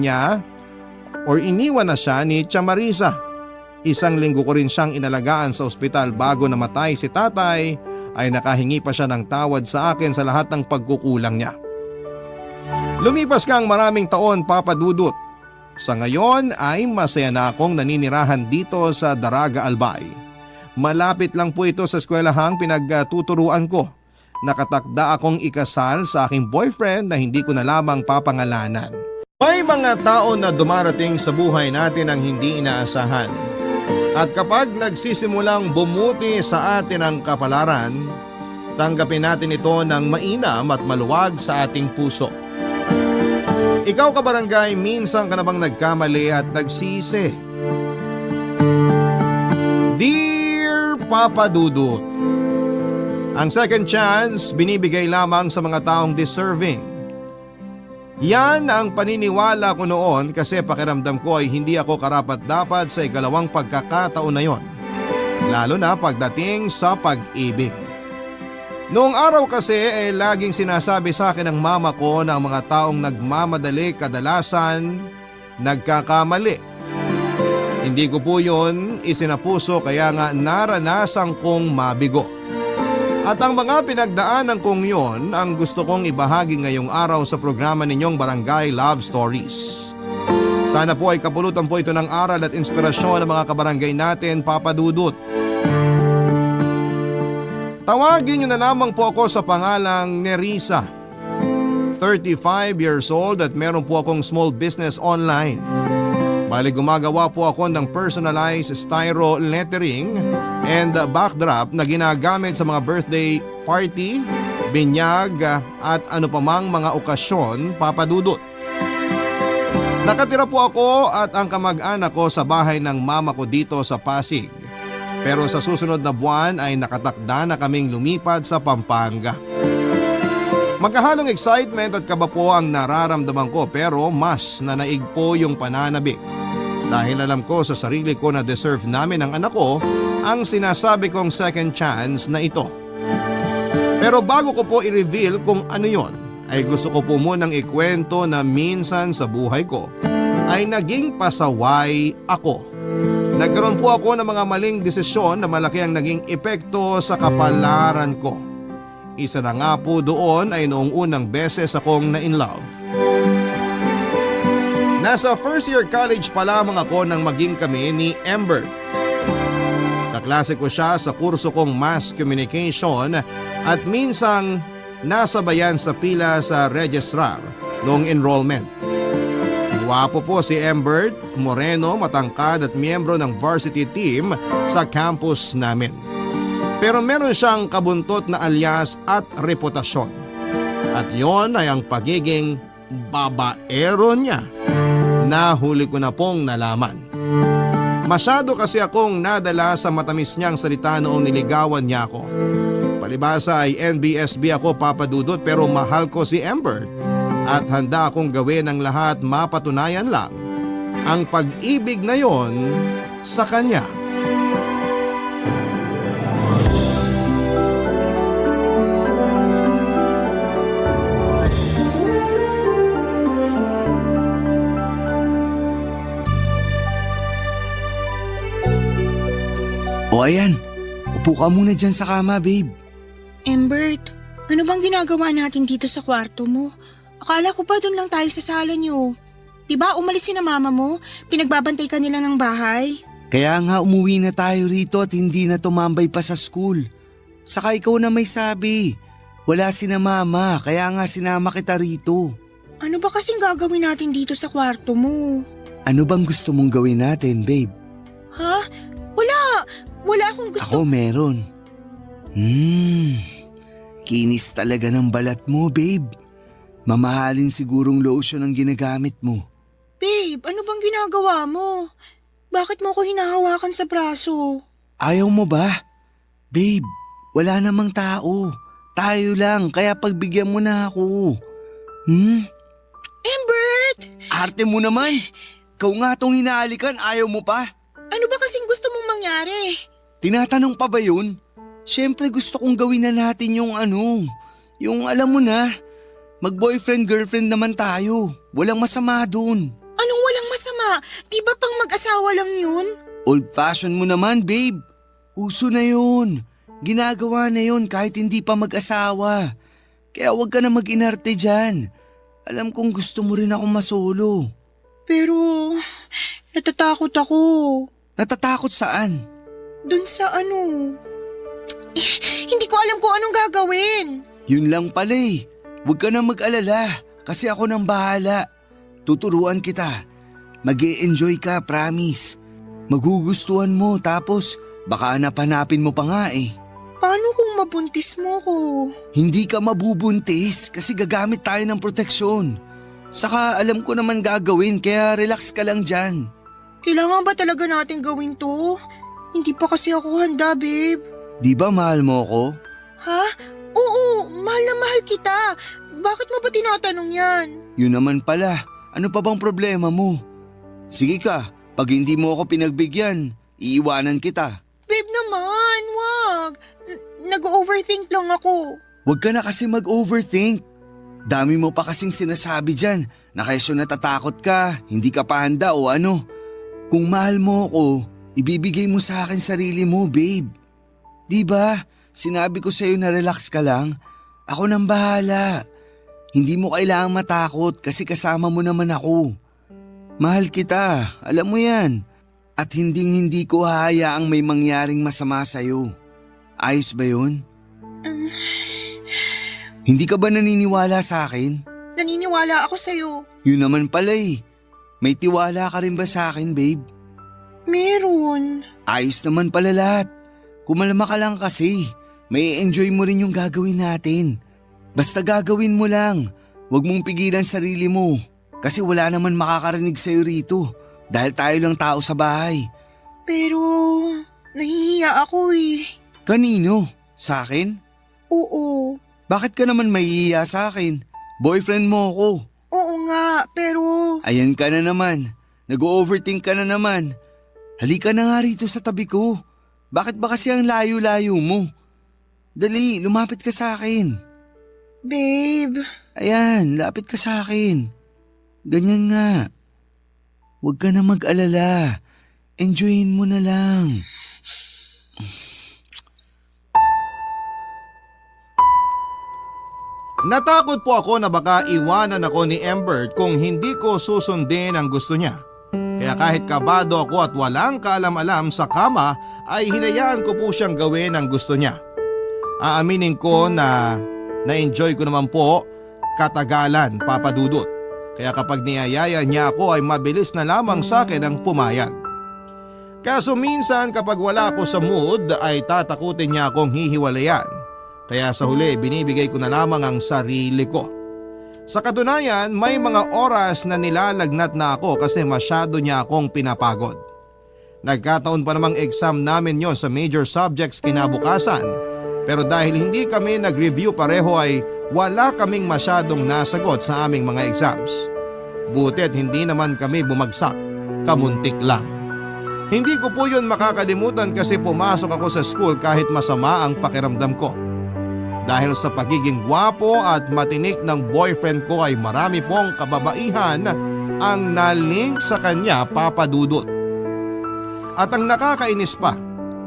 siya ni Tia Marisa. Isang linggo ko rin siyang inalagaan sa ospital bago namatay si tatay, ay nakahingi pa siya ng tawad sa akin sa lahat ng pagkukulang niya. Lumipas ka ang maraming taon, Papa Dudut. Sa ngayon ay masaya na akong naninirahan dito sa Daraga Albay. Malapit lang po ito sa eskwelahang pinagtuturuan ko. Nakatakda akong ikasal sa aking boyfriend na hindi ko na lamang papangalanan. May mga tao na dumarating sa buhay natin ang hindi inaasahan. At kapag nagsisimulang bumuti sa atin ang kapalaran, tanggapin natin ito ng mainam at maluwag sa ating puso. Ikaw kabarangay, minsan ka na bang nagkamali at nagsisi? Dear Papa Dudut, ang second chance binibigay lamang sa mga taong deserving. Yan ang paniniwala ko noon kasi pakiramdam ko ay hindi ako karapat-dapat sa ikalawang pagkakataon na yon. Lalo na pagdating sa pag-ibig. Noong araw kasi ay laging sinasabi sa akin ng mama ko na ang mga taong nagmamadali kadalasan nagkakamali. Hindi ko po yun isinapuso kaya nga naranasan kong mabigo. At ang mga pinagdaanan kong yon ang gusto kong ibahagi ngayong araw sa programa ninyong Barangay Love Stories. Sana po ay kapulutan po ito ng aral at inspirasyon ng mga kabarangay natin, Papa Dudut. Tawagin niyo na lamang po ako sa pangalang Nerissa. 35 years old at meron po akong small business online. Bali gumagawa po ako ng personalized styro lettering and backdrop na ginagamit sa mga birthday party, binyag at ano pamang mga okasyon, Papa Dudut. Nakatira po ako at ang kamag-anak ko sa bahay ng mama ko dito sa Pasig. Pero sa susunod na buwan ay nakatakda na kaming lumipad sa Pampanga. Magkahalong excitement at kaba po ang nararamdaman ko pero mas nanaig po yung pananabik. Dahil alam ko sa sarili ko na deserve namin ng anak ko ang sinasabi kong second chance na ito. Pero bago ko po i-reveal kung ano yon, ay gusto ko po munang ikwento na minsan sa buhay ko ay naging pasaway ako. Nagkaroon po ako ng mga maling desisyon na malaki ang naging epekto sa kapalaran ko. Isa na nga po doon ay noong unang beses akong na-in-love. Nasa first year college pa lamang ako nang maging kami ni Amber. Kaklase ko siya sa kurso kong Mass Communication at minsang nasabayan sa pila sa registrar noong enrollment. Guwapo po si Amber, moreno, matangkad at miyembro ng varsity team sa campus namin. Pero meron siyang kabuntot na alias at reputasyon. At yon ay ang pagiging babaero niya. Nahuli ko na pong nalaman. Masyado kasi akong nadala sa matamis niyang salita noong niligawan niya ako. Palibasa ay NBSB ako, Papa Dudut, pero mahal ko si Amber at handa akong gawin ang lahat mapatunayan lang ang pag-ibig na yon sa kanya. O ayan, upo ka muna dyan sa kama, babe. Embert, ano bang ginagawa natin dito sa kwarto mo? Akala ko pa doon lang tayo sa sala niyo. Diba umalis si na mama mo? Pinagbabantay ka nila ng bahay. Kaya nga umuwi na tayo rito at hindi na tumambay pa sa school. Saka ikaw na may sabi. Wala si na mama, kaya nga sinama kita rito. Ano ba kasing gagawin natin dito sa kwarto mo? Ano bang gusto mong gawin natin, babe? Ha? Wala akong gusto. Ako meron. Kinis talaga ng balat mo, babe. Mamahalin sigurong lotion ang ginagamit mo. ginagawa mo? Bakit mo ko hinahawakan sa braso? Ayaw mo ba? Babe, wala namang tao. Tayo lang, kaya pagbigyan mo na ako. Embert! Arte mo naman. Ikaw nga tong hinaalikan, ayaw mo pa? Ano ba kasing gusto mong mangyari? Tinatanong pa ba yun? Siyempre gusto kong gawin na natin yung yung alam mo na, mag-boyfriend-girlfriend naman tayo. Walang masama dun. Anong walang masama? Di ba pang mag-asawa lang yun? Old-fashioned mo naman, babe. Uso na yun. Ginagawa na yun kahit hindi pa mag-asawa. Kaya huwag ka na mag-inarte dyan. Alam kong gusto mo rin ako masolo. Pero, natatakot ako. Natatakot saan? Dun sa hindi ko alam kung anong gagawin. Yun lang pala eh. Huwag ka na mag-alala kasi ako nang bahala. Tuturuan kita. Mag-e-enjoy ka, promise. Magugustuhan mo tapos baka hanap-hanapin mo pa nga eh. Paano kung mabuntis mo ko? Hindi ka mabubuntis kasi gagamit tayo ng proteksyon. Saka alam ko naman gagawin kaya relax ka lang dyan. Kailangan ba talaga natin gawin to? Hindi pa kasi ako handa, babe. Di ba mahal mo ako? Ha? Oo, mahal na mahal kita. Bakit mo ba tinatanong yan? Yun naman pala. Ano pa bang problema mo? Sige ka, pag hindi mo ako pinagbigyan, iiwanan kita. Babe naman, wag. Nag-overthink lang ako. Huwag ka na kasi mag-overthink. Dami mo pa kasing sinasabi dyan na kaysa natatakot ka, hindi ka pa handa o ano. Kung mahal mo ako, ibibigay mo sa akin sarili mo, babe. Diba? Sinabi ko sa'yo na relax ka lang. Ako nang bahala. Hindi mo kailangang matakot kasi kasama mo naman ako. Mahal kita, alam mo yan. At hindi ko hahayaang may mangyaring masama sa'yo. Ayos ba yun? Hindi ka ba naniniwala sa akin? Naniniwala ako sa'yo. Yun naman pala eh. May tiwala ka rin ba sa akin, babe? Meron. Ayos naman pala lahat. Kumalma ka lang kasi. May enjoy mo rin yung gagawin natin. Basta gagawin mo lang. Huwag mong pigilan sarili mo. Kasi wala naman makakarinig sa'yo rito. Dahil tayo lang tao sa bahay. Pero, nahihiya ako eh. Kanino? Sa akin? Oo. Bakit ka naman mahihiya sa akin? Boyfriend mo ako. Oo nga, pero... Ayan ka na naman. Nag-overthink ka na naman. Halika na nga rito sa tabi ko. Bakit ba kasi ang layo-layo mo? Dali, lumapit ka sa akin. Babe. Ayan, lapit ka sa akin. Ganyan nga. Huwag ka na mag-alala. Enjoyin mo na lang. Natakot po ako na baka iwanan ako ni Embert kung hindi ko susundin ang gusto niya. Kaya kahit kabado ako at walang kaalam-alam sa kama ay hinayaan ko po siyang gawin ang gusto niya. Aaminin ko na na-enjoy ko naman po katagalan, Papa Dudut. Kaya kapag niyayaya niya ako ay mabilis na lamang sa akin ang pumayag. Kaso minsan kapag wala ako sa mood ay tatakutin niya akong hihiwalayan. Kaya sa huli binibigay ko na lamang ang sarili ko. Sa katunayan may mga oras na nilalagnat na ako kasi masyado niya akong pinapagod. Nagkataon pa namang exam namin yon sa major subjects kinabukasan. Pero dahil hindi kami nag-review pareho ay wala kaming masyadong nasagot sa aming mga exams. Butit hindi naman kami bumagsak, kamuntik lang. Hindi ko po yun makakalimutan kasi pumasok ako sa school kahit masama ang pakiramdam ko. Dahil sa pagiging gwapo at matinik ng boyfriend ko ay marami pong kababaihan ang nalink sa kanya, Papa Dudut. At ang nakakainis pa,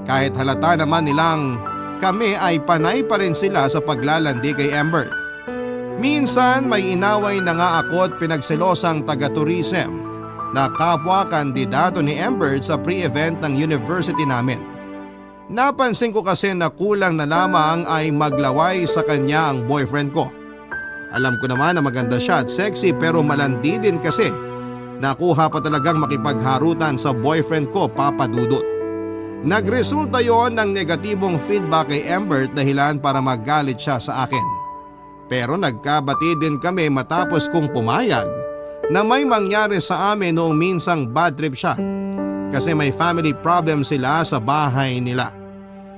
kahit halata naman nilang kami ay panay pa rin sila sa paglalandi kay Amber. Minsan may inaway na nga ako at pinagselosang taga-tourism na kapwa kandidato ni Amber sa pre-event ng university namin. Napansin ko kasi na kulang na lamang ay maglaway sa kanya ang boyfriend ko. Alam ko naman na maganda siya at sexy pero malandi din kasi. Nakuha pa talagang makipagharutan sa boyfriend ko, Papa Dudut. Nagresulta yon ng negatibong feedback kay Amber dahilan para magalit siya sa akin. Pero nagkabati din kami matapos kong pumayag na may mangyari sa amin noong minsang bad trip siya kasi may family problem sila sa bahay nila.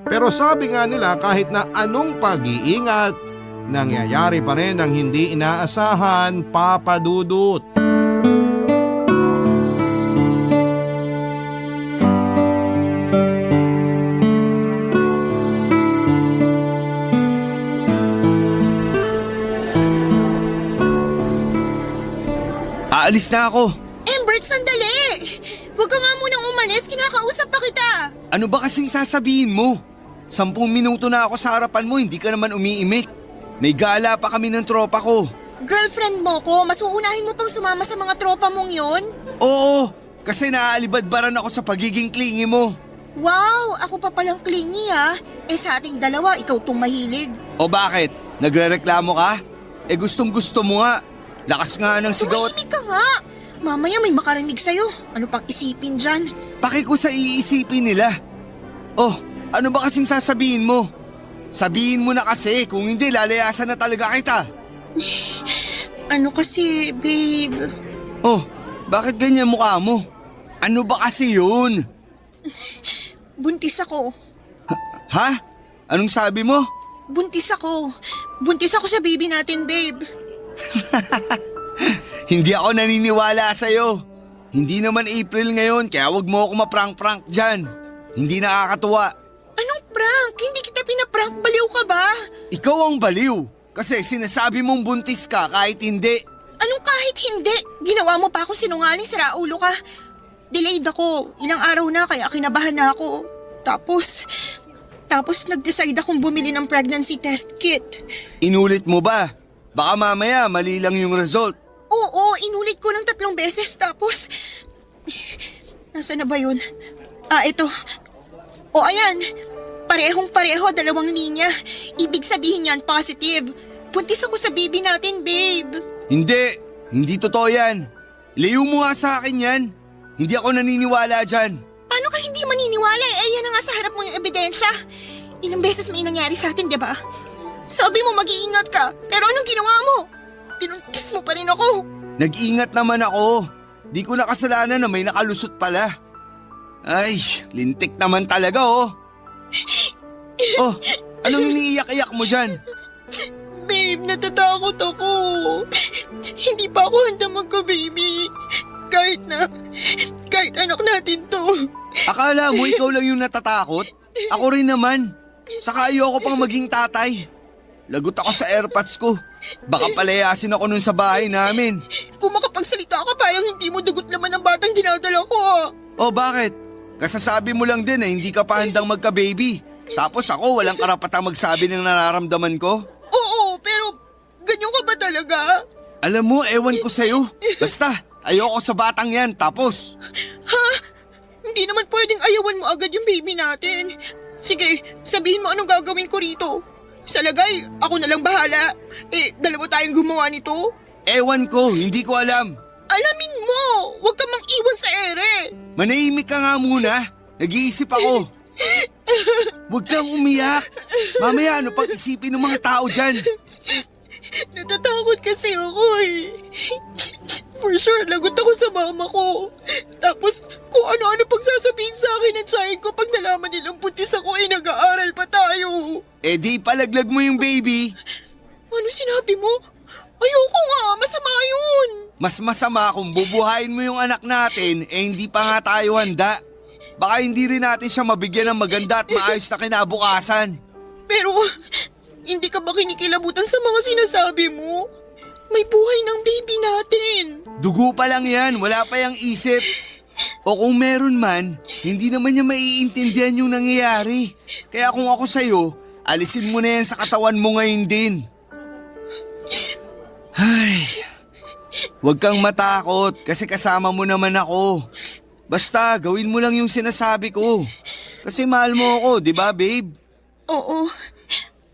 Pero sabi nga nila kahit na anong pag-iingat, nangyayari pa rin ang hindi inaasahan, Papa Dudut. Aalis na ako. Embert, sandali! Huwag ka nga munang umalis, kinakausap pa kita. Ano ba kasing sasabihin mo? 10 minuto na ako sa harapan mo, hindi ka naman umiimik. May gala pa kami ng tropa ko. Girlfriend mo ko, mas uunahin mo pang sumama sa mga tropa mong yon? Oo, kasi naaalibadbaran ako sa pagiging clingy mo. Wow, ako pa palang clingy ah. Sa ating dalawa, ikaw tong mahilig. O bakit? Nagrereklamo ka? Gustong gusto mo nga. Lakas nga ng sigaw at Tumahimik ka nga. Mamaya may makarinig sa'yo. Ano pang isipin dyan? pakiko sa iisipin nila. Oh, ano ba kasing sasabihin mo? Sabihin mo na kasi, kung hindi lalayasan na talaga kita. Ano kasi, babe? Oh, bakit ganyan mukha mo? Ano ba kasi yun? Buntis ako. Ha? Anong sabi mo? Buntis ako. Buntis ako sa baby natin, babe. Hindi ako naniniwala sa'yo. Hindi naman April ngayon, kaya wag mo ako maprank-prank dyan. Hindi nakakatuwa. Anong prank? Hindi kita pinaprank. Baliw ka ba? Ikaw ang baliw. Kasi sinasabi mong buntis ka kahit hindi. Anong kahit hindi? Ginawa mo pa ako sinungaling, siraulo ka. Delayed ako. Ilang araw na kaya kinabahan na ako. Tapos nag-decide akong bumili ng pregnancy test kit. Inulit mo ba? Baka mamaya mali lang yung result. Oo, inulit ko ng 3 beses tapos... Nasaan na ba yun? Ito. O ayan, parehong-pareho, 2 linya. Ibig sabihin yan, positive. Buntis ako sa baby natin, babe. Hindi totoo yan. Layo mo nga sa akin yan. Hindi ako naniniwala dyan. Paano ka hindi maniniwala? Yan na nga sa harap mo yung ebidensya. Ilang beses may nangyari sa atin, diba? Sabi mo mag-iingat ka, pero anong ginawa mo? Pinuntis mo pa rin ako. Nag-ingat naman ako. Di ko nakasalanan na may nakalusot pala. Ay, lintik naman talaga oh. Oh, anong iniiyak-iyak mo dyan? Babe, natatakot ako. Hindi pa ako handa magka-baby. Kahit anak natin to. Akala mo ikaw lang yung natatakot? Ako rin naman. Saka ayoko pang maging tatay. Lagot ako sa airpods ko. Baka palayasin ako nun sa bahay namin. Kung makapagsalita ka, parang hindi mo dugot laman ng batang dinadala ko. Oh, bakit? Kasasabi mo lang din na hindi ka pa handang magka-baby. Tapos ako walang karapatang magsabi ng nararamdaman ko? Oo, pero ganyan ka ba talaga? Alam mo, ewan ko sa'yo. Basta, ayoko sa batang yan. Tapos, Hindi naman pwedeng ayawan mo agad yung baby natin. Sige, sabihin mo anong gagawin ko rito. Sa lagay, ako na lang bahala. 2 tayong gumawa nito. ewan ko, hindi ko alam. Alamin mo, huwag ka mang iwan sa ere. Manahimik ka nga muna. Nag-iisip ako. Huwag kang umiyak. Mamaya ano pag isipin ng mga tao dyan? Natatakot kasi ako eh. For sure, lagot ako sa mama ko. Tapos, kung ano-ano pang sasabihin sa akin ng tiyahin ko pag nalaman nilang buntis ako nag-aaral pa tayo. Di palaglag mo yung baby. Ano sinabi mo? Ayoko nga, masama yun. Mas masama kung bubuhayin mo yung anak natin, hindi pa nga tayo handa. Baka hindi rin natin siya mabigyan ng maganda at maayos na kinabukasan. Pero, hindi ka ba kinikilabutan sa mga sinasabi mo? May buhay ng baby natin. Dugo pa lang yan, wala pa yung isip. O kung meron man, hindi naman niya maiintindihan yung nangyayari. Kaya kung ako sa'yo, alisin mo na yan sa katawan mo ngayon din. Ay, huwag kang matakot kasi kasama mo naman ako. Basta gawin mo lang yung sinasabi ko. Kasi mahal mo ako, di ba babe? Oo,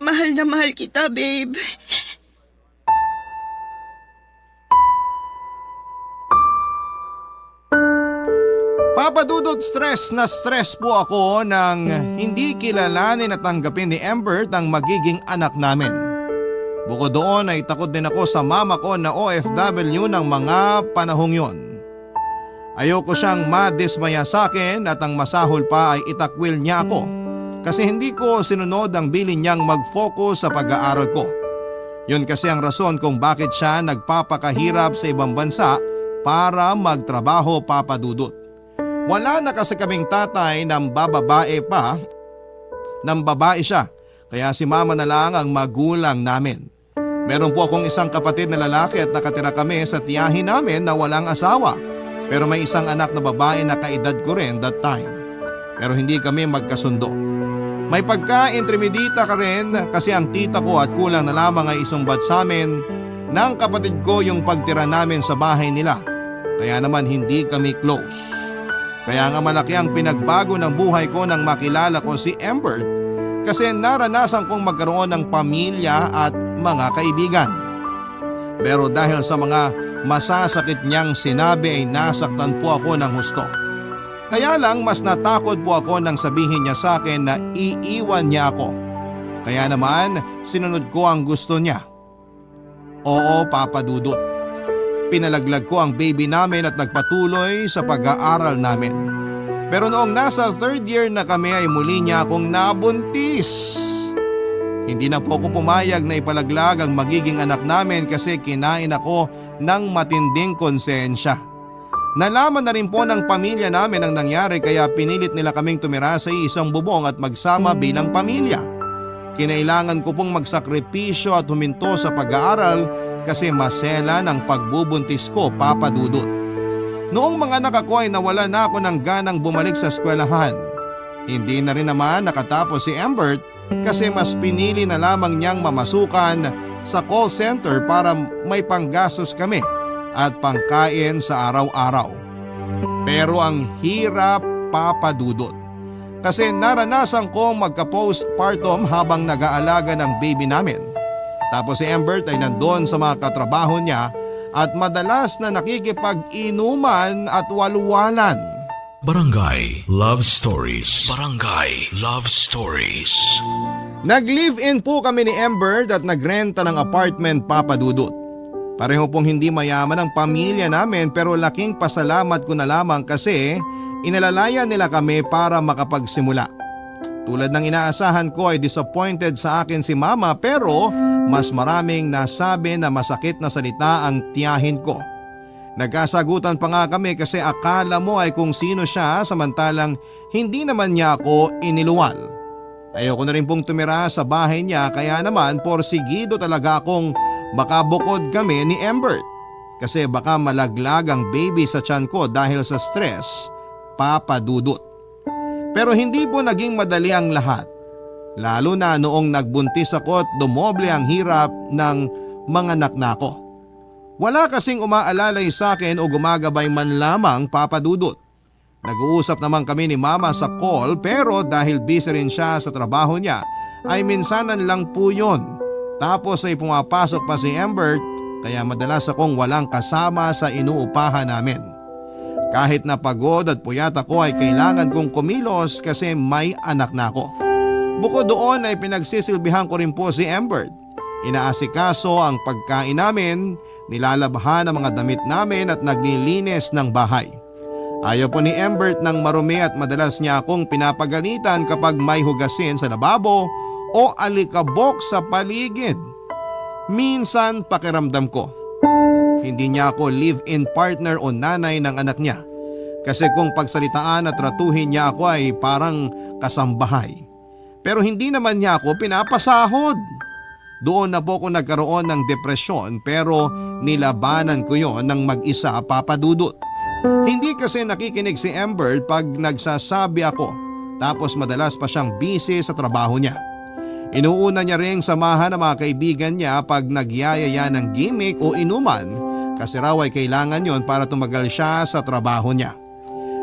mahal na mahal kita, babe. Papa Dudut, stress na stress po ako nang hindi kilalanin at tanggapin ni Embert ang magiging anak namin. Bukod doon ay takot din ako sa mama ko na OFW ng mga panahong yon. Ayoko siyang madismaya sa akin at ang masahol pa ay itakwil niya ako kasi hindi ko sinunod ang bilin niyang mag-focus sa pag-aaral ko. Yun kasi ang rason kung bakit siya nagpapakahirap sa ibang bansa para magtrabaho, Papa Dudut. Wala na kasi kaming tatay ng babae siya, kaya si mama na lang ang magulang namin. Meron po akong isang kapatid na lalaki at nakatira kami sa tiyahin namin na walang asawa. Pero may isang anak na babae na kaedad ko rin that time. Pero hindi kami magkasundo. May pagka-intermedita ka rin kasi ang tita ko at kulang na lamang ay isumbat sa amin ng kapatid ko yung pagtira namin sa bahay nila. Kaya naman hindi kami close. Kaya nga malaki ang pinagbago ng buhay ko nang makilala ko si Embert kasi naranasan kong magkaroon ng pamilya at mga kaibigan. Pero dahil sa mga masasakit niyang sinabi ay nasaktan po ako ng husto. Kaya lang mas natakot po ako nang sabihin niya sa akin na iiwan niya ako. Kaya naman sinunod ko ang gusto niya. Oo, Papa Dudut. Pinalaglag ko ang baby namin at nagpatuloy sa pag-aaral namin. Pero noong nasa 3rd year na kami ay muli niya akong nabuntis. Hindi na po ako pumayag na ipalaglag ang magiging anak namin kasi kinain ako ng matinding konsensya. Nalaman na rin po ng pamilya namin ang nangyari kaya pinilit nila kaming tumira sa isang bubong at magsama bilang pamilya. Kinailangan ko pong magsakripisyo at huminto sa pag-aaral kasi masela ng pagbubuntis ko, Papa Dudut. Noong mga anak ako ay nawala na ako ng ganang bumalik sa eskwelahan. Hindi na rin naman nakatapos si Embert kasi mas pinili na lamang niyang mamasukan sa call center para may panggastos kami at pangkain sa araw-araw. Pero ang hirap, Papa Dudut. Kasi naranasan kong magka-postpartum habang nag-aalaga ng baby namin. Tapos si Embert ay nandoon sa mga katrabaho niya at madalas na nakikipag-inuman at walwalan. Barangay Love Stories. Barangay Love Stories. Nag-live-in po kami ni Embert at nagrenta ng apartment, Papa Dudut. Pareho pong hindi mayaman ang pamilya namin pero laking pasalamat ko na lamang kasi inalalayan nila kami para makapagsimula. Tulad ng inaasahan ko ay disappointed sa akin si Mama pero mas maraming nasabi na masakit na salita ang tiyahin ko. Nagkasagutan pa nga kami kasi akala mo ay kung sino siya samantalang hindi naman niya ako iniluwal. Ayoko na rin pong tumira sa bahay niya kaya naman porsigido talaga akong makabukod kami ni Embert. Kasi baka malaglag ang baby sa tiyan ko dahil sa stress, Papa Dudut. Pero hindi po naging madali ang lahat. Lalo na noong nagbuntis ako at dumoble ang hirap ng mga anak na ako. Wala kasing umaalalay sa akin o gumagabay man lamang, Papa Dudut. Nag-uusap naman kami ni Mama sa call pero dahil busy rin siya sa trabaho niya ay minsanan lang po yun. Tapos ay pumapasok pa si Embert kaya madalas akong walang kasama sa inuupahan namin. Kahit na pagod at puyat ako ay kailangan kong kumilos kasi may anak na ako. Bukod doon ay pinagsisilbihan ko rin po si Embert. Inaasikaso ang pagkain namin, nilalabhan ang mga damit namin at naglilinis ng bahay. Ayaw po ni Embert ng marumi at madalas niya akong pinapagalitan kapag may hugasin sa lababo o alikabok sa paligid. Minsan pakiramdam ko, hindi niya ako live-in partner o nanay ng anak niya. Kasi kung pagsalitaan at tratuhin niya ako ay parang kasambahay. Pero hindi naman niya ako pinapasahod. Doon na po ako nagkaroon ng depresyon pero nilabanan ko yon ng mag-isa, Papa Dudut. Hindi kasi nakikinig si Embert pag nagsasabi ako tapos madalas pa siyang busy sa trabaho niya. Inuuna niya ring samahan ng mga kaibigan niya pag nagyayaya ng gimmick o inuman kasi raw ay kailangan yon para tumagal siya sa trabaho niya.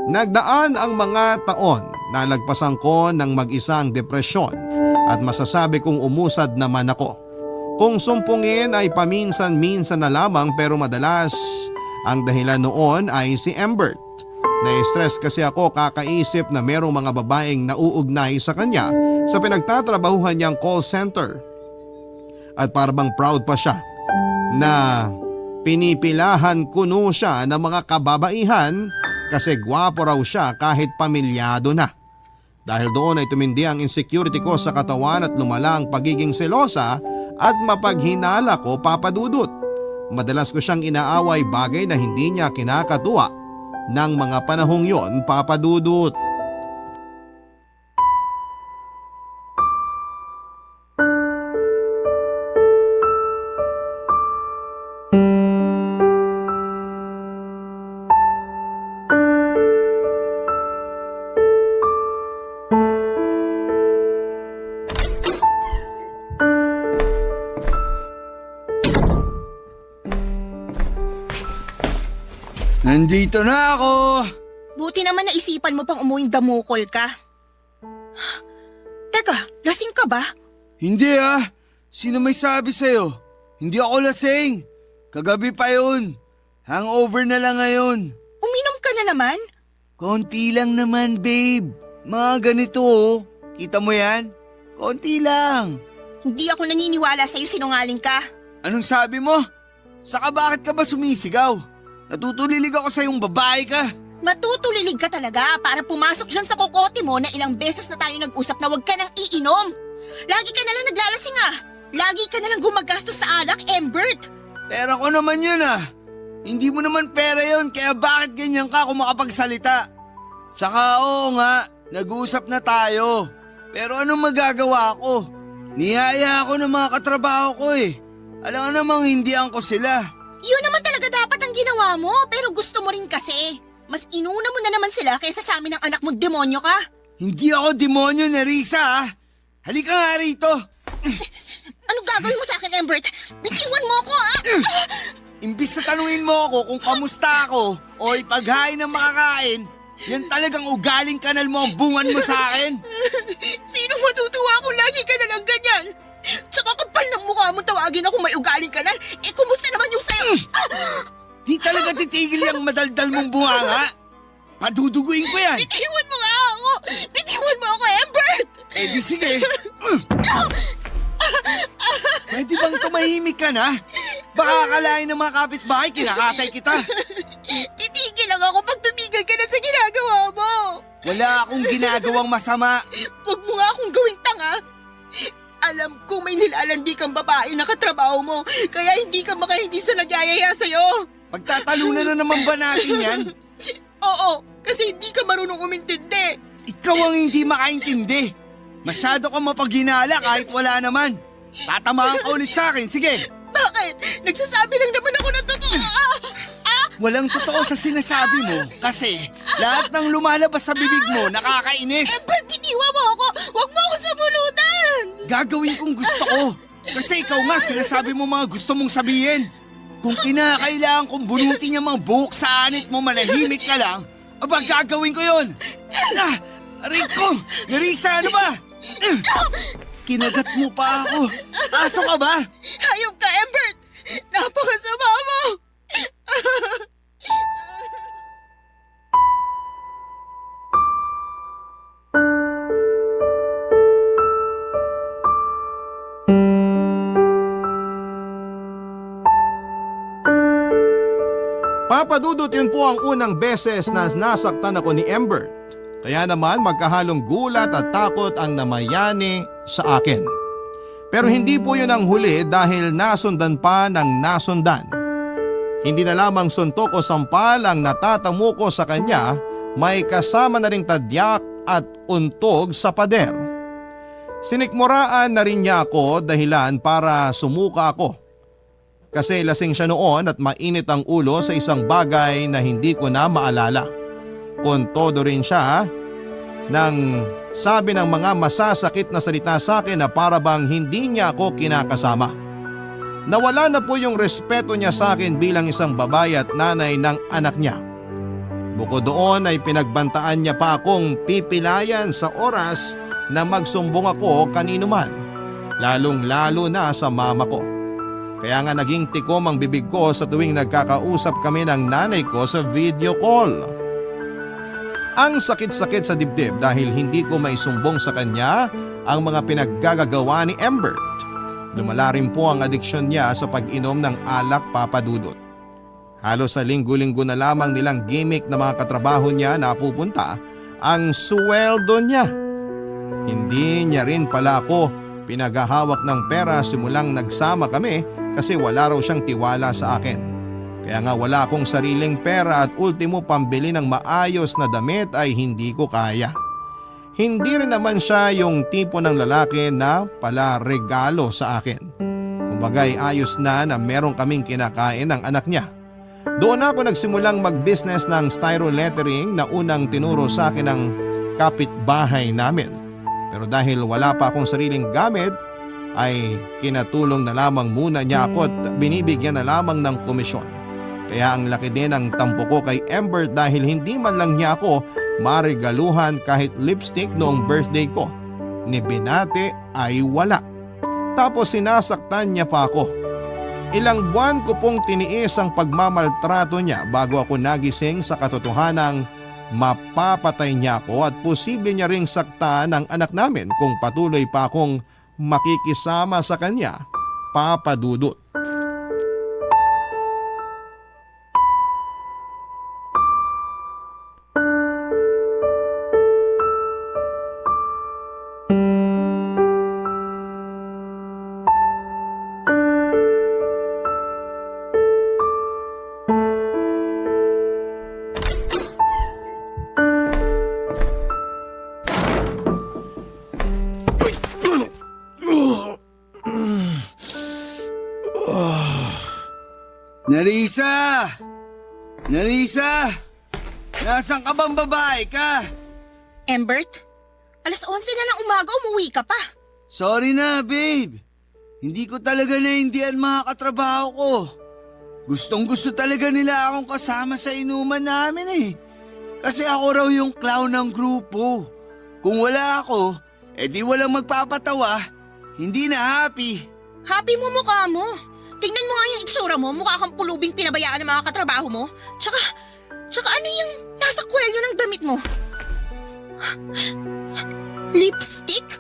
Nagdaan ang mga taon, nalagpasan ko ng mag-isang depresyon at masasabi kong umusad naman ako. Kung sumpungin ay paminsan-minsan na lamang pero madalas ang dahilan noon ay si Embert. Na-stress kasi ako kakaisip na merong mga babaeng nauugnay sa kanya sa pinagtatrabahuhan niyang call center. At parang proud pa siya na pinipilahan kuno siya ng mga kababaihan kasi gwapo raw siya kahit pamilyado na. Dahil doon ay tumindi ang insecurity ko sa katawan at lumala ang pagiging selosa at mapaghinala ko, Papa Dudut. Madalas ko siyang inaaway, bagay na hindi niya kinakatuwa ng mga panahong yon, Papa Dudut. Nandito na ako! Buti naman naisipan mo pang umuwing damukol ka. Teka, lasing ka ba? Hindi ah! Sino may sabi sa'yo? Hindi ako lasing! Kagabi pa yun! Hangover na lang ngayon! Uminom ka na naman? Konti lang naman, babe. Mga ganito oh. Kita mo yan? Konti lang. Hindi ako naniniwala sa'yo, sinungaling ka. Anong sabi mo? Saka bakit ka ba sumisigaw? Natutulilig ako sa yung babae ka. Matutulilig ka talaga para pumasok dyan sa kokote mo na ilang beses na tayo nag-usap na huwag ka nang iinom. Lagi ka nalang naglalasing ah. Lagi ka nalang gumagastos sa alak, Embert. Pera ko naman yun ah. Hindi mo naman pera yun kaya bakit ganyan ka kung makapagsalita? Saka oo nga, nag-uusap na tayo. Pero anong magagawa ko? Niyaya ako ng mga katrabaho ko eh. Alam nga namang hindi ko sila. Yun naman talaga dapat ang ginawa mo, pero gusto mo rin kasi. Mas inuna mo na naman sila kaysa sa amin ng anak mo, demonyo ka. Hindi ako demonyo, Nerissa ah. Halika nga rito. Anong gagawin mo sa akin, Embert? Bitiwan mo ako ah! Imbis na tanungin mo ako kung kamusta ako o ipaghain ng makakain, yan talagang ugaling kanal mo ang bungan mo sa akin. Sino matutuwa kung lagi ka na lang ganyan? Tsaka kapal ng mukha mo tawagin ako may ugaling kanal. Eh kumusta naman yung sayo? Di talaga titigil yung madaldal mong bunganga. Paduduguin ko yan. Bitiwan mo nga ako! Bitiwan mo ako, Embert! Eh di sige. Pwede bang tumahimik ka na? Baka akalain ng mga kapitbahay kinakatay kita. Titigil lang ako pag tumigil ka na sa ginagawa mo. Wala akong ginagawang masama. Huwag mo nga akong gawing tanga. Alam ko may nilalandi kang babae na katrabaho mo, kaya hindi ka makahindi sa nagyayaya sa'yo. Pagtatalunan na naman ba natin yan? Oo, kasi hindi ka marunong umintindi. Ikaw ang hindi makaintindi. Masyado kang mapaghinala kahit wala naman. Tatamaan ka ulit sa akin, sige. Bakit? Nagsasabi lang naman ako ng totoo. Walang totoo sa sinasabi mo kasi lahat ng lumalabas sa bibig mo nakakainis. Embert, bitiwa mo ako. Huwag mo ako sabulutan. Gagawin kong gusto ko. Kasi ikaw nga sinasabi mo mga gusto mong sabihin. Kung kinakailangan kong bunutin yung mga buhok sa anit mo, manahimik ka lang, aba gagawin ko yun. Rico! Nerissa, ano ba? Kinagat mo pa ako. Aso ka ba? Hayop ka, Embert. Napakasama mo. Papa Dudut, yun po ang unang beses na nasaktan ako ni Embert. Kaya naman magkahalong gulat at takot ang namayani sa akin. Pero hindi po yun ang huli dahil nasundan pa ng nasundan. Hindi na lamang suntok o sampal ang natatamo ko sa kanya, may kasama na ring tadyak at untog sa pader. Sinikmuraan na rin niya ako dahilan para sumuka ako. Kasi lasing siya noon at mainit ang ulo sa isang bagay na hindi ko na maalala. Kontodo rin siya nang sabi ng mga masasakit na salita sa akin na para bang hindi niya ako kinakasama. Nawala na po yung respeto niya sa akin bilang isang babae at nanay ng anak niya. Bukod doon ay pinagbantaan niya pa akong pipilayan sa oras na magsumbong ako kanino man, lalong-lalo na sa mama ko. Kaya nga naging tikom ang bibig ko sa tuwing nagkakausap kami ng nanay ko sa video call. Ang sakit-sakit sa dibdib dahil hindi ko maisumbong sa kanya ang mga pinaggagawa ni Embert. Lumala rin po ang adiksyon niya sa pag-inom ng alak, Papa Dudut. Halos sa linggo-linggo na lamang nilang gimmick na mga katrabaho niya na pupunta ang sweldo niya. Hindi niya rin pala ako pinaghahawak ng pera simulang nagsama kami kasi wala raw siyang tiwala sa akin. Kaya nga wala akong sariling pera at ultimo pambili ng maayos na damit ay hindi ko kaya. Hindi rin naman siya yung tipo ng lalaki na pala regalo sa akin. Kumbaga'y ayos na meron kaming kinakain ng anak niya. Doon ako nagsimulang mag-business ng styro lettering na unang tinuro sa akin ng kapitbahay namin. Pero dahil wala pa akong sariling gamit, ay kinatulong na lamang muna niya ako at binibigyan na lamang ng komisyon. Kaya ang laki din ang tampo ko kay Ember dahil hindi man lang niya ako maregaluhan kahit lipstick noong birthday ko. Ni binate ay wala. Tapos sinasaktan niya pa ako. Ilang buwan ko pong tiniis ang pagmamaltrato niya bago ako nagising sa katotohanang mapapatay niya ako at posible niya ring saktan ang anak namin kung patuloy pa akong makikisama sa kanya, Papa Dudut. Narisa! Narisa! Nasaan ka bang babae ka? Embert, alas 11 na ng umaga umuwi ka pa. Sorry na, babe. Hindi ko talaga naindihan mga katrabaho ko. Gustong gusto talaga nila akong kasama sa inuman namin eh. Kasi ako raw yung clown ng grupo. Kung wala ako, edi walang magpapatawa. Hindi na happy. Happy mo mukha mo. Tingnan mo nga yung itsura mo, mukha kang pulubing pinabayaan ng mga katrabaho mo. Tsaka ano yung nasa kwelyo ng damit mo? Lipstick?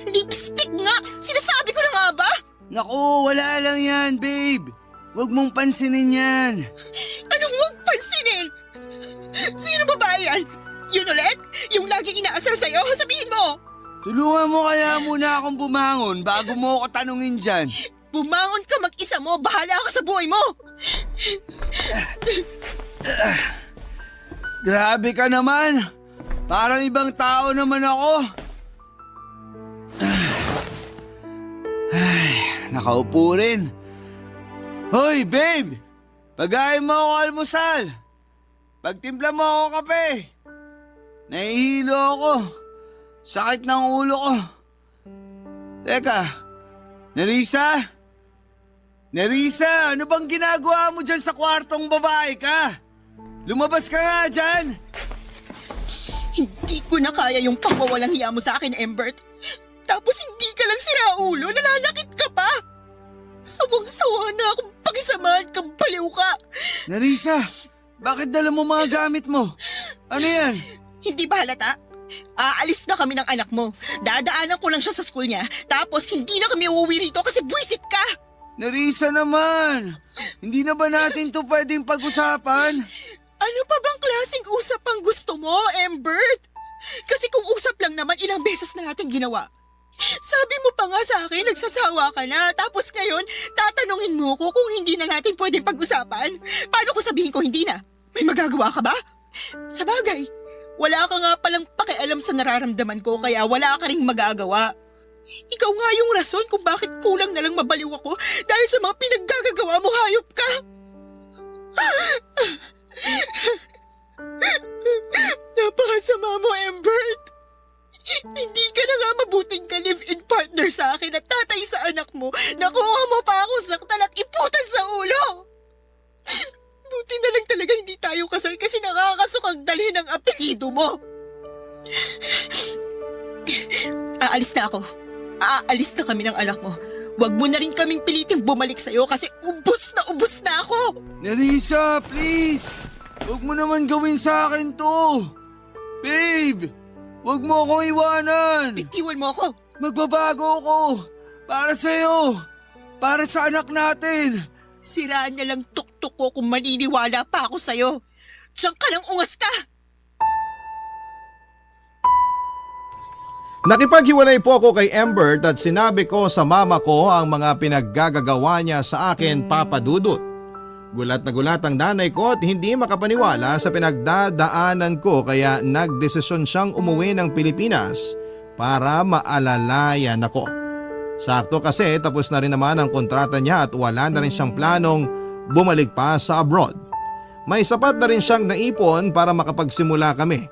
Lipstick nga! Sinasabi ko na nga ba? Naku, wala lang yan, babe. Huwag mong pansinin yan. Anong huwag pansinin? Sino babae yan? Yun ulit? Yung laging inaasar sa'yo? Sabihin mo! Tulungan mo kaya muna akong bumangon bago mo ako tanungin dyan. Bumangon ka mag-isa mo, bahala ka sa buhay mo! Grabe ka naman. Parang ibang tao naman ako. Ay, nakaupo rin. Hoy, babe! Pagayin mo ako almusal. Pagtimpla mo ako kape. Nahihilo ako. Sakit ng ulo ko. Teka, Nerissa? Nerissa, ano bang ginagawa mo dyan sa kwartong babae ka? Lumabas ka nga dyan! Hindi ko na kaya yung pangwawalang hiya mo sa akin, Embert. Tapos hindi ka lang siraulo, nananakit ka pa! Sawang-sawa na akong pakisamahan kang baliw ka! Nerissa, bakit dala mo mga gamit mo? Ano yan? Hindi ba halata? Aalis na kami ng anak mo. Dadaanan ko lang siya sa school niya. Tapos hindi na kami uuwi rito kasi buwisit ka! Nerissa naman! Hindi na ba natin to pwedeng pag-usapan? Ano pa bang klaseng usap ang gusto mo, Embert? Kasi kung usap lang naman, ilang beses na natin ginawa. Sabi mo pa nga sa akin, nagsasawa ka na. Tapos ngayon, tatanungin mo ko kung hindi na natin pwedeng pag-usapan. Paano ko sabihin ko hindi na? May magagawa ka ba? Sa bagay, wala ka nga palang pakialam sa nararamdaman ko kaya wala ka ring magagawa. Ikaw nga yung rason kung bakit kulang na lang mabaliw ako dahil sa mga pinaggagawa mo, hayop ka. Napakasama mo, Embert. Hindi ka na nga mabuting ka-live-in partner sa akin at tatay sa anak mo. Nakuha mo pa ako saktan at iputan sa ulo. Buti na lang talaga hindi tayo kasal kasi nakakasukang dalhin ang apelido mo. Aalis na ako. Aalis na kami ng anak mo. Huwag mo na rin kaming piliting bumalik sa'yo kasi ubos na ako! Nerissa, please! Huwag mo naman gawin sa akin to! Babe! Huwag mo akong iwanan! Bitiwan mo ako! Magbabago ako! Para sa'yo! Para sa anak natin! Siraan niya lang tuktok ko kung maniniwala pa ako sa'yo. Diyan ka nang ungas ka! Nakipaghiwalay po ako kay Embert at sinabi ko sa mama ko ang mga pinaggagawa niya sa akin, Papa Dudut. Gulat na gulat ang nanay ko at hindi makapaniwala sa pinagdadaanan ko kaya nagdesisyon siyang umuwi ng Pilipinas para maalalayan ako. Sakto kasi tapos na rin naman ang kontrata niya at wala na rin siyang planong bumalik pa sa abroad. May sapat na rin siyang naipon para makapagsimula kami.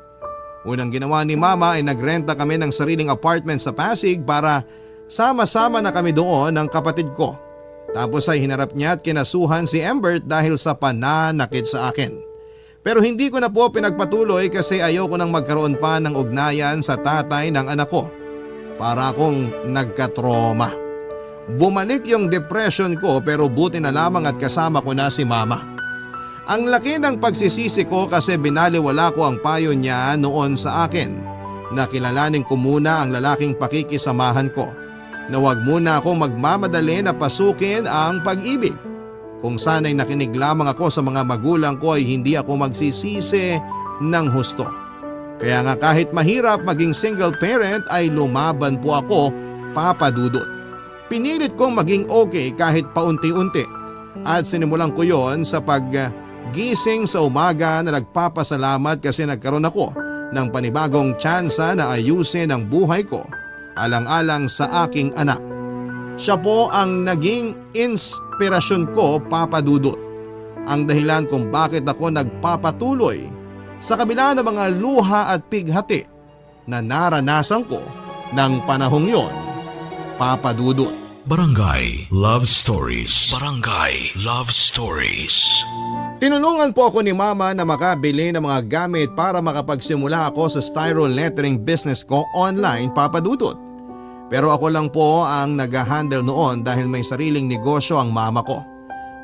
Unang ginawa ni Mama ay nagrenta kami ng sariling apartment sa Pasig para sama-sama na kami doon ng kapatid ko. Tapos ay hinarap niya at kinasuhan si Embert dahil sa pananakit sa akin. Pero hindi ko na po pinagpatuloy kasi ayoko nang magkaroon pa ng ugnayan sa tatay ng anak ko. Para akong nagkatroma. Bumalik yung depression ko pero buti na lamang at kasama ko na si Mama. Ang laki ng pagsisisi ko kasi binaliwala ko ang payo niya noon sa akin na kilalanin ko muna ang lalaking pakikisamahan ko, na wag muna akong magmamadali na pasukin ang pag-ibig. Kung sana'y nakinig lamang ako sa mga magulang ko ay hindi ako magsisisi ng husto. Kaya nga kahit mahirap maging single parent ay lumaban po ako, Papa Dudut. Pinilit kong maging okay kahit paunti-unti at sinimulan ko yon sa gising sa umaga na nagpapasalamat kasi nagkaroon ako ng panibagong tsansa na ayusin ang buhay ko alang-alang sa aking anak. Siya po ang naging inspirasyon ko, Papa Dudut. Ang dahilan kung bakit ako nagpapatuloy sa kabila ng mga luha at pighati na naranasan ko ng panahong yon, Papa Dudut. Barangay Love Stories. Barangay Love Stories. Tinulungan po ako ni Mama na makabili ng mga gamit para makapagsimula ako sa styro lettering business ko online, Papa Dudut. Pero ako lang po ang nag-handle noon dahil may sariling negosyo ang mama ko.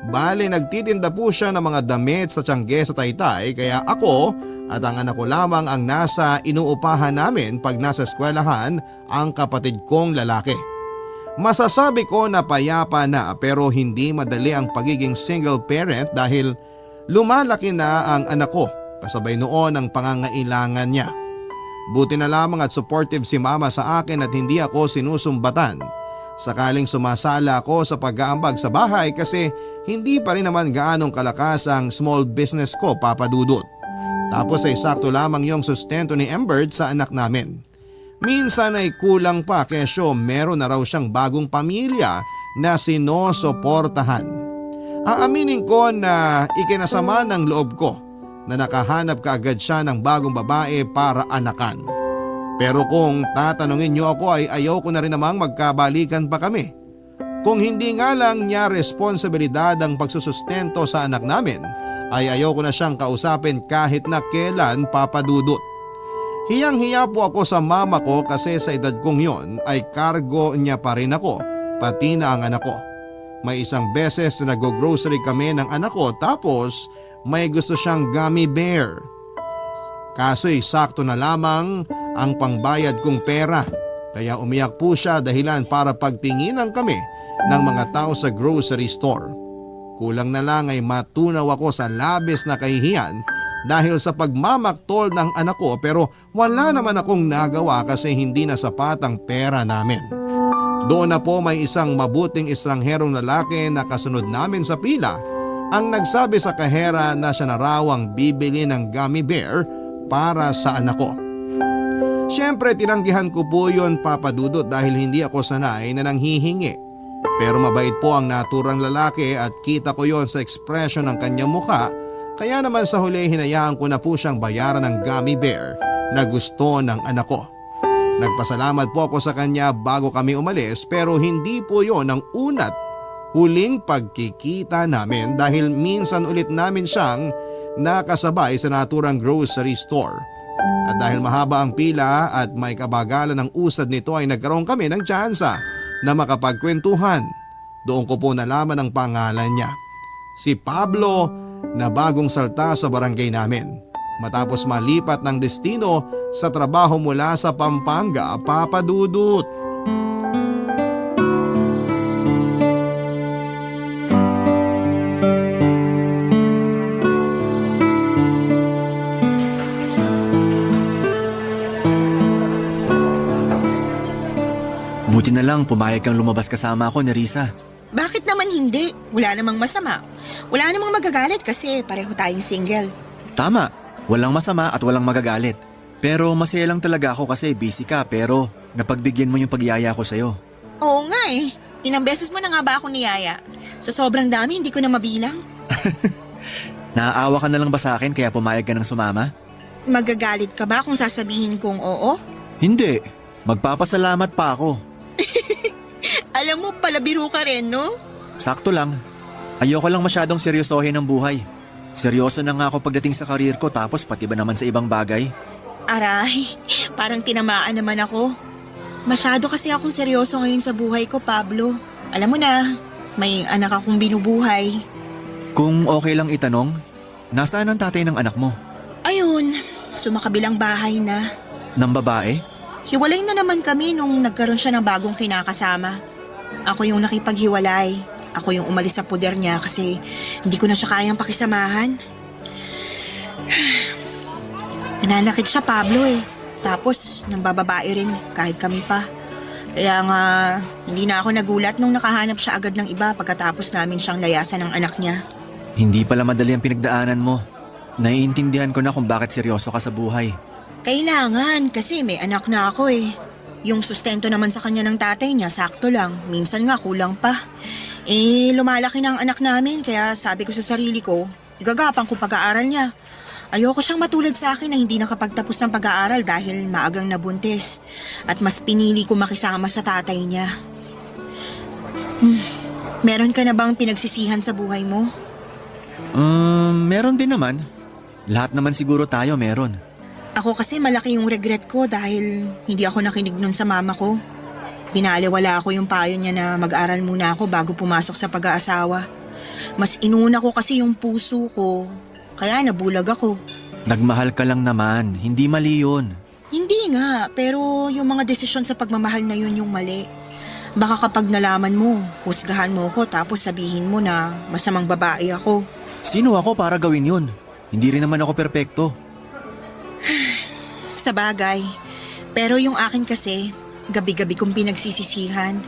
Bale nagtitinda po siya ng mga damit sa Tiangge sa Taytay kaya ako at ang anak ko lamang ang nasa inuupahan namin pag nasa eskwelahan ang kapatid kong lalaki. Masasabi ko na payapa na pero hindi madali ang pagiging single parent dahil lumalaki na ang anak ko kasabay noon ang pangangailangan niya. Buti na lamang at supportive si Mama sa akin at hindi ako sinusumbatan. Sakaling sumasala ako sa pag-aambag sa bahay kasi hindi pa rin naman gaanong kalakas ang small business ko, Papa Dudut. Tapos ay sakto lamang yung sustento ni Embert sa anak namin. Minsan ay kulang pa kesyo meron na raw siyang bagong pamilya na sinusuportahan. Aaminin ko na ikinasama ng loob ko na nakahanap kaagad siya ng bagong babae para anakan. Pero kung tatanungin niyo ako ay ayaw ko na rin namang magkabalikan pa kami. Kung hindi nga lang niya responsibilidad ang pagsusustento sa anak namin, ay ayaw ko na siyang kausapin kahit na kailan, Papa Dudut. Hiyang-hiya po ako sa mama ko kasi sa edad kong yon ay kargo niya pa rin ako, pati na ang anak ko. May isang beses na nag-grocery kami ng anak ko tapos may gusto siyang gummy bear. Kaso'y sakto na lamang ang pangbayad kong pera kaya umiyak po siya dahilan para pagtinginan kami ng mga tao sa grocery store. Kulang na lang ay matunaw ako sa labis na kahihiyan dahil sa pagmamaktol ng anak ko pero wala naman akong nagawa kasi hindi na sapat ang pera namin. Doon na po may isang mabuting estrangherong lalaki na kasunod namin sa pila ang nagsabi sa kahera na siya na raw ang bibili ng gummy bear para sa anak ko. Siyempre tinanggihan ko po yun, Papa Dudut, dahil hindi ako sanay na nanghihingi. Pero mabait po ang naturang lalaki at kita ko yon sa ekspresyon ng kanyang mukha. Kaya naman sa huli hinayaan ko na po siyang bayaran ng gummy bear na gusto ng anak ko. Nagpasalamat po ako sa kanya bago kami umalis pero hindi po yon ang una't huling pagkikita namin dahil minsan ulit namin siyang nakasabay sa naturang grocery store. At dahil mahaba ang pila at may kabagalan ng usad nito ay nagkaroon kami ng tsansa na makapagkwentuhan. Doon ko po nalaman ang pangalan niya. Si Pablo na bagong salta sa barangay namin. Matapos malipat ng destino sa trabaho mula sa Pampanga, Papa Dudut. Buti na lang pumayag kang lumabas kasama ako ni Risa. Bakit naman hindi? Wala namang masama. Wala namang magagalit kasi pareho tayong single. Tama, walang masama at walang magagalit. Pero masaya lang talaga ako kasi busy ka pero napagbigyan mo yung pagyaya ko sa'yo. Oo nga eh. Ilang beses mo na nga ba ako niyaya? Sa sobrang dami, hindi ko na mabilang. Naaawa ka na lang ba sa akin kaya pumayag ka ng sumama? Magagalit ka ba kung sasabihin kong oo? Hindi, magpapasalamat pa ako. Alam mo, palabiro ka rin, no? Sakto lang. Ayoko lang masyadong seryosohin ang buhay. Seryoso na nga ako pagdating sa karir ko tapos pati ba naman sa ibang bagay? Aray, parang tinamaan naman ako. Masyado kasi akong seryoso ngayon sa buhay ko, Pablo. Alam mo na, may anak akong binubuhay. Kung okay lang itanong, nasaan ang tatay ng anak mo? Ayun, sumakabilang bahay na. Ng babae? Hiwalay na naman kami nung nagkaroon siya ng bagong kinakasama. Ako yung nakipaghiwalay. Ako yung umalis sa puder niya kasi hindi ko na siya kayang pakisamahan. Nananakit siya, Pablo eh. Tapos, nang bababae rin kahit kami pa. Kaya nga, hindi na ako nagulat nung nakahanap siya agad ng iba pagkatapos namin siyang layasan ng anak niya. Hindi pala madali ang pinagdaanan mo. Naiintindihan ko na kung bakit seryoso ka sa buhay. Kailangan kasi may anak na ako eh. Yung sustento naman sa kanya ng tatay niya, sakto lang. Minsan nga kulang pa. Lumalaki na ang anak namin kaya sabi ko sa sarili ko, igagapang ko pag-aaral niya. Ayoko siyang matulad sa akin na hindi nakapagtapos ng pag-aaral dahil maagang nabuntis. At mas pinili ko makisama sa tatay niya. Meron ka na bang pinagsisihan sa buhay mo? Meron din naman. Lahat naman siguro tayo meron. Ako kasi malaki yung regret ko dahil hindi ako nakinig nun sa mama ko. Binaliwala ako yung payo niya na mag-aral muna ako bago pumasok sa pag-aasawa. Mas inuna ko kasi yung puso ko, kaya nabulag ako. Nagmahal ka lang naman, hindi mali yun. Hindi nga, pero yung mga desisyon sa pagmamahal na yun yung mali. Baka kapag nalaman mo, husgahan mo ko tapos sabihin mo na masamang babae ako. Sino ako para gawin yun? Hindi rin naman ako perpekto. Sa bagay, pero yung akin kasi, gabi-gabi kong pinagsisisihan.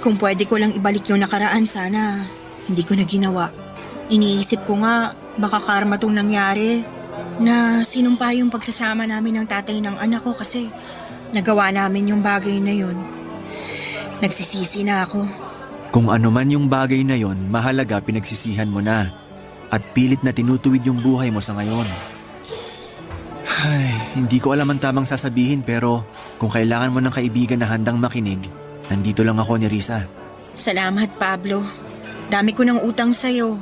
Kung pwede ko lang ibalik yung nakaraan, sana hindi ko na ginawa. Iniisip ko nga, baka karma tong nangyari na sinumpa yung pagsasama namin ng tatay ng anak ko kasi nagawa namin yung bagay na yun. Nagsisisi na ako. Kung ano man yung bagay na yon, mahalaga pinagsisihan mo na. At pilit na tinutuwid yung buhay mo sa ngayon. Ay, hindi ko alam ang tamang sasabihin pero kung kailangan mo ng kaibigan na handang makinig, nandito lang ako ni Risa. Salamat, Pablo. Dami ko ng utang sa'yo.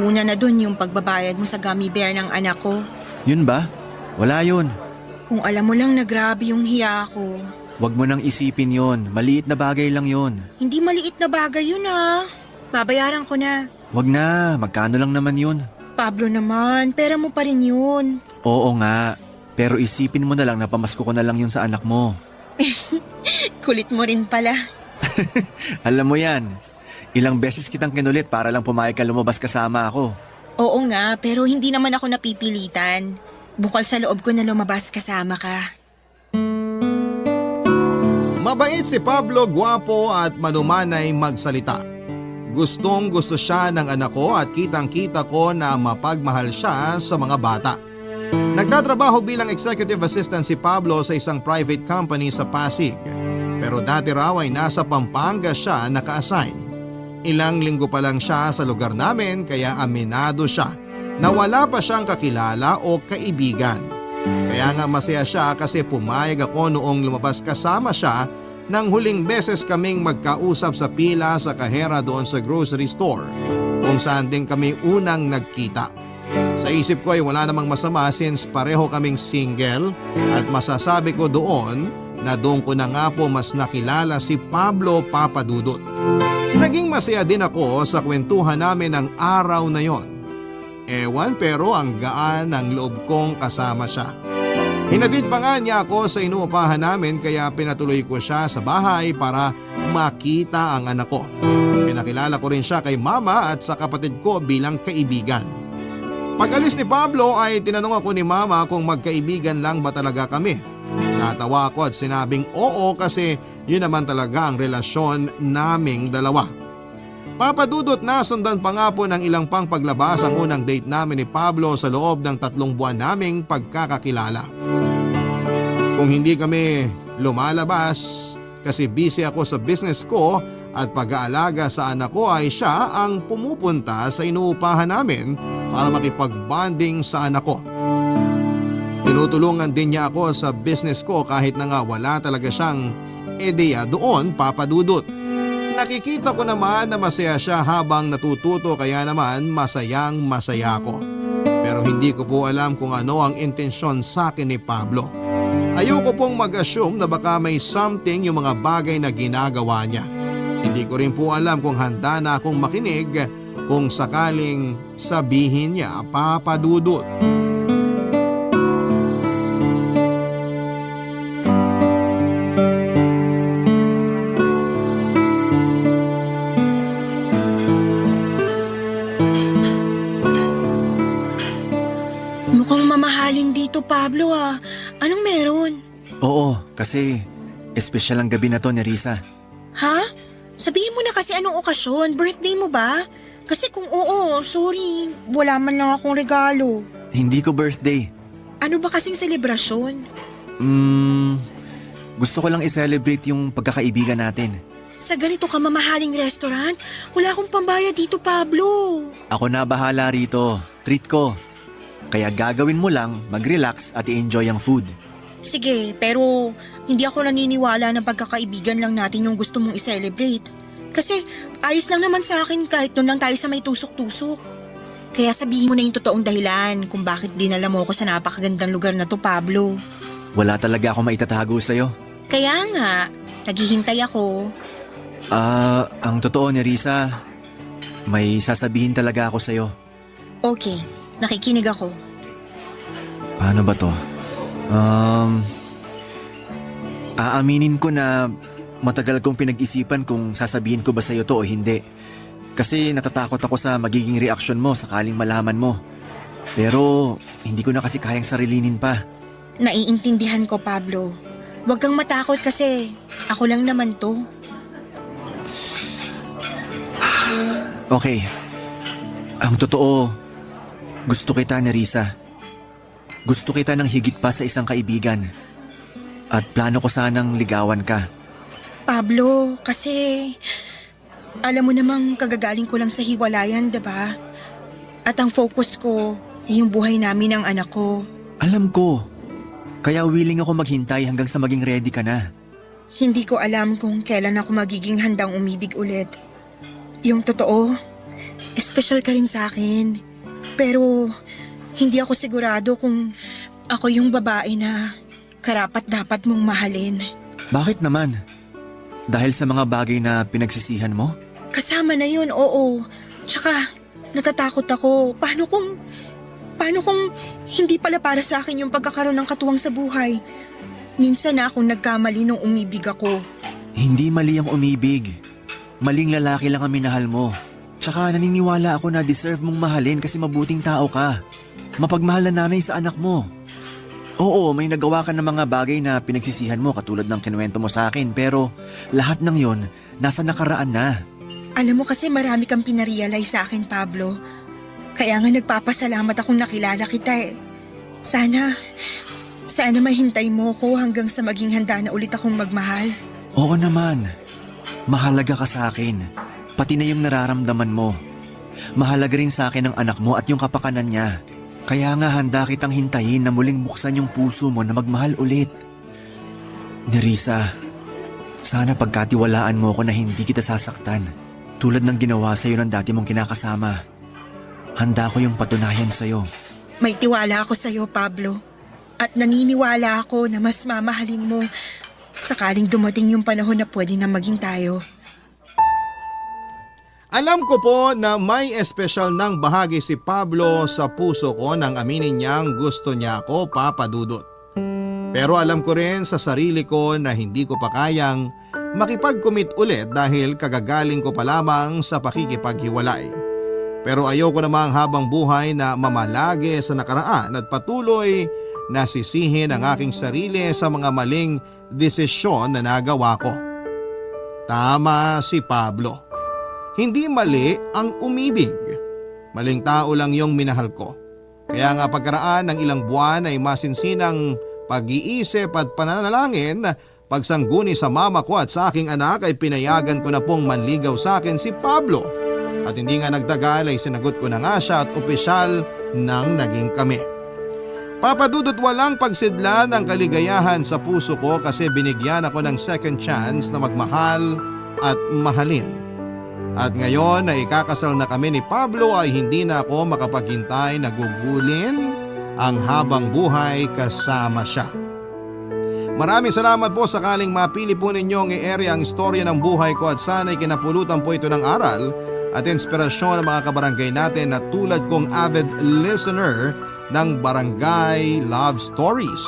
Una na dun yung pagbabayad mo sa gummy bear ng anak ko. Yun ba? Wala yun. Kung alam mo lang na grabe yung hiya ko. Huwag mo nang isipin yon. Maliit na bagay lang yon. Hindi maliit na bagay yun ah. Babayaran ko na. Huwag na, magkano lang naman yun. Pablo naman, pera mo pa rin yun. Oo nga, pero isipin mo na lang na pamasko ko na lang yun sa anak mo. Kulit mo rin pala. Alam mo yan, ilang beses kitang kinulit para lang pumayag ka lumabas kasama ako. Oo nga, pero hindi naman ako napipilitan. Bukal sa loob ko na lumabas kasama ka. Mabait si Pablo, gwapo at manumanay magsalita. Gustong gusto siya ng anak ko at kitang-kita ko na mapagmahal siya sa mga bata. Nagtatrabaho bilang executive assistant si Pablo sa isang private company sa Pasig. Pero dati raw ay nasa Pampanga siya naka-assign. Ilang linggo pa lang siya sa lugar namin kaya aminado siya na wala pa siyang kakilala o kaibigan. Kaya nga masaya siya kasi pumayag ako noong lumabas kasama siya nang huling beses kaming magkausap sa pila sa kahera doon sa grocery store kung saan din kami unang nagkita. Sa isip ko ay wala namang masama since pareho kaming single at masasabi ko doon na doon ko na nga po mas nakilala si Pablo Papadudut. Naging masaya din ako sa kwentuhan namin ng araw na yon. Ewan pero ang gaan ng loob kong kasama siya. Hinatid pa nga niya ako sa inuupahan namin kaya pinatuloy ko siya sa bahay para makita ang anak ko. Pinakilala ko rin siya kay mama at sa kapatid ko bilang kaibigan. Pag alis ni Pablo ay tinanong ako ni mama kung magkaibigan lang ba talaga kami Natawa ako at sinabing oo kasi yun naman talaga ang relasyon naming dalawa. Papadudot na sundan pa nga po ng ilang pang paglabas ang unang date namin ni Pablo sa loob ng 3 buwan naming pagkakakilala. Kung hindi kami lumalabas kasi busy ako sa business ko at pag-aalaga sa anak ko ay siya ang pumupunta sa inuupahan namin para makipag-bonding sa anak ko. Tinutulungan din niya ako sa business ko kahit na nga wala talaga siyang ideya doon, Papadudot. Nakikita ko naman na masaya siya habang natututo kaya naman masayang masaya ako. Pero hindi ko po alam kung ano ang intensyon sa akin ni Pablo. Ayoko pong mag-assume na baka may something yung mga bagay na ginagawa niya. Hindi ko rin po alam kung handa na akong makinig kung sakaling sabihin niya, Papadudot. Mukhang mamahalin dito, Pablo ah. Anong meron? Oo, kasi espesyal ang gabi na to ni Risa. Ha? Sabihin mo na kasi anong okasyon, birthday mo ba? Kasi kung oo, sorry, wala man lang akong regalo. Hindi ko birthday. Ano ba kasing selebrasyon? Gusto ko lang i-celebrate yung pagkakaibigan natin. Sa ganito ka mamahaling restaurant, wala akong pambayad dito, Pablo. Ako na bahala rito. Treat ko. Kaya gagawin mo lang, mag-relax at i-enjoy ang food. Sige, pero hindi ako naniniwala na pagkakaibigan lang natin yung gusto mong i-celebrate. Kasi ayos lang naman sa akin kahit doon lang tayo sa may tusok-tusok. Kaya sabihin mo na yung totoong dahilan kung bakit dinala mo ako sa napakagandang lugar na to, Pablo. Wala talaga ako maitatago sa'yo. Kaya nga, naghihintay ako. Ang totoo ni Risa, may sasabihin talaga ako sa'yo. Okay, nakikinig ako. Paano ba to? Aaminin ko na matagal kong pinag-isipan kung sasabihin ko ba sa'yo to o hindi. Kasi natatakot ako sa magiging reaksyon mo sakaling malaman mo. Pero hindi ko na kasi kayang sarilinin pa. Naiintindihan ko, Pablo. Huwag kang matakot kasi ako lang naman to. Okay. Ang totoo, gusto kita ni Risa. Gusto kita ng higit pa sa isang kaibigan. At plano ko sanang ligawan ka. Pablo, kasi alam mo namang kagagaling ko lang sa hiwalayan, diba? At ang focus ko ay yung buhay namin ng anak ko. Alam ko. Kaya willing ako maghintay hanggang sa maging ready ka na. Hindi ko alam kung kailan ako magiging handang umibig ulit. Yung totoo, espesyal ka rin sa akin. Pero hindi ako sigurado kung ako yung babae na karapat-dapat mong mahalin. Bakit naman? Dahil sa mga bagay na pinagsisihan mo? Kasama na yun, oo. Tsaka natatakot ako. Paano kung hindi pala para sa akin yung pagkakaroon ng katuwang sa buhay? Minsan na akong nagkamali nung umibig ako. Hindi mali ang umibig. Maling lalaki lang ang minahal mo. Tsaka naniniwala ako na deserve mong mahalin kasi mabuting tao ka. Mapagmahal na nanay sa anak mo. Oo, may nagawa ka ng mga bagay na pinagsisihan mo katulad ng kinuwento mo sa akin pero lahat ng yon nasa nakaraan na. Alam mo kasi marami kang pinarealize sa akin, Pablo. Kaya nga nagpapasalamat akong nakilala kita eh. Sana mahintay mo ko hanggang sa maging handa na ulit akong magmahal. Oo naman. Mahalaga ka sa akin. Pati na yung nararamdaman mo. Mahalaga rin sa akin ang anak mo at yung kapakanan niya. Kaya nga handa kitang hintayin na muling buksan yung puso mo na magmahal ulit. Nerissa, sana pagkatiwalaan mo ko na hindi kita sasaktan. Tulad ng ginawa sa'yo ng dati mong kinakasama. Handa ko yung patunayan sa'yo. May tiwala ako sa'yo, Pablo. At naniniwala ako na mas mamahalin mo sakaling dumating yung panahon na pwede na maging tayo. Alam ko po na may espesyal ng bahagi si Pablo sa puso ko nang aminin niyang gusto niya ako, Papadudot. Pero alam ko rin sa sarili ko na hindi ko pa kayang makipag-commit ulit dahil kagagaling ko pa lamang sa pakikipaghiwalay. Pero ayoko namang habang buhay na mamalagi sa nakaraan at patuloy nasisihin ang aking sarili sa mga maling desisyon na nagawa ko. Tama si Pablo. Hindi mali ang umibig. Maling tao lang yung minahal ko. Kaya nga pagkaraan ng ilang buwan ay masinsinang pag-iisip at pananalangin, pagsangguni sa mama ko at sa aking anak ay pinayagan ko na pong manligaw sa akin si Pablo. At hindi nga nagtagal ay sinagot ko na nga siya at opisyal nang naging kami. Papadudot walang pagsidlan ang kaligayahan sa puso ko kasi binigyan ako ng second chance na magmahal at mahalin. At ngayon na ikakasal na kami ni Pablo ay hindi na ako makapaghintay na gugulin ang habang buhay kasama siya. Maraming salamat po sakaling mapili po ninyong i-area ang istorya ng buhay ko at sana'y kinapulutan po ito ng aral at inspirasyon ng mga kabarangay natin na tulad kong avid listener ng Barangay Love Stories.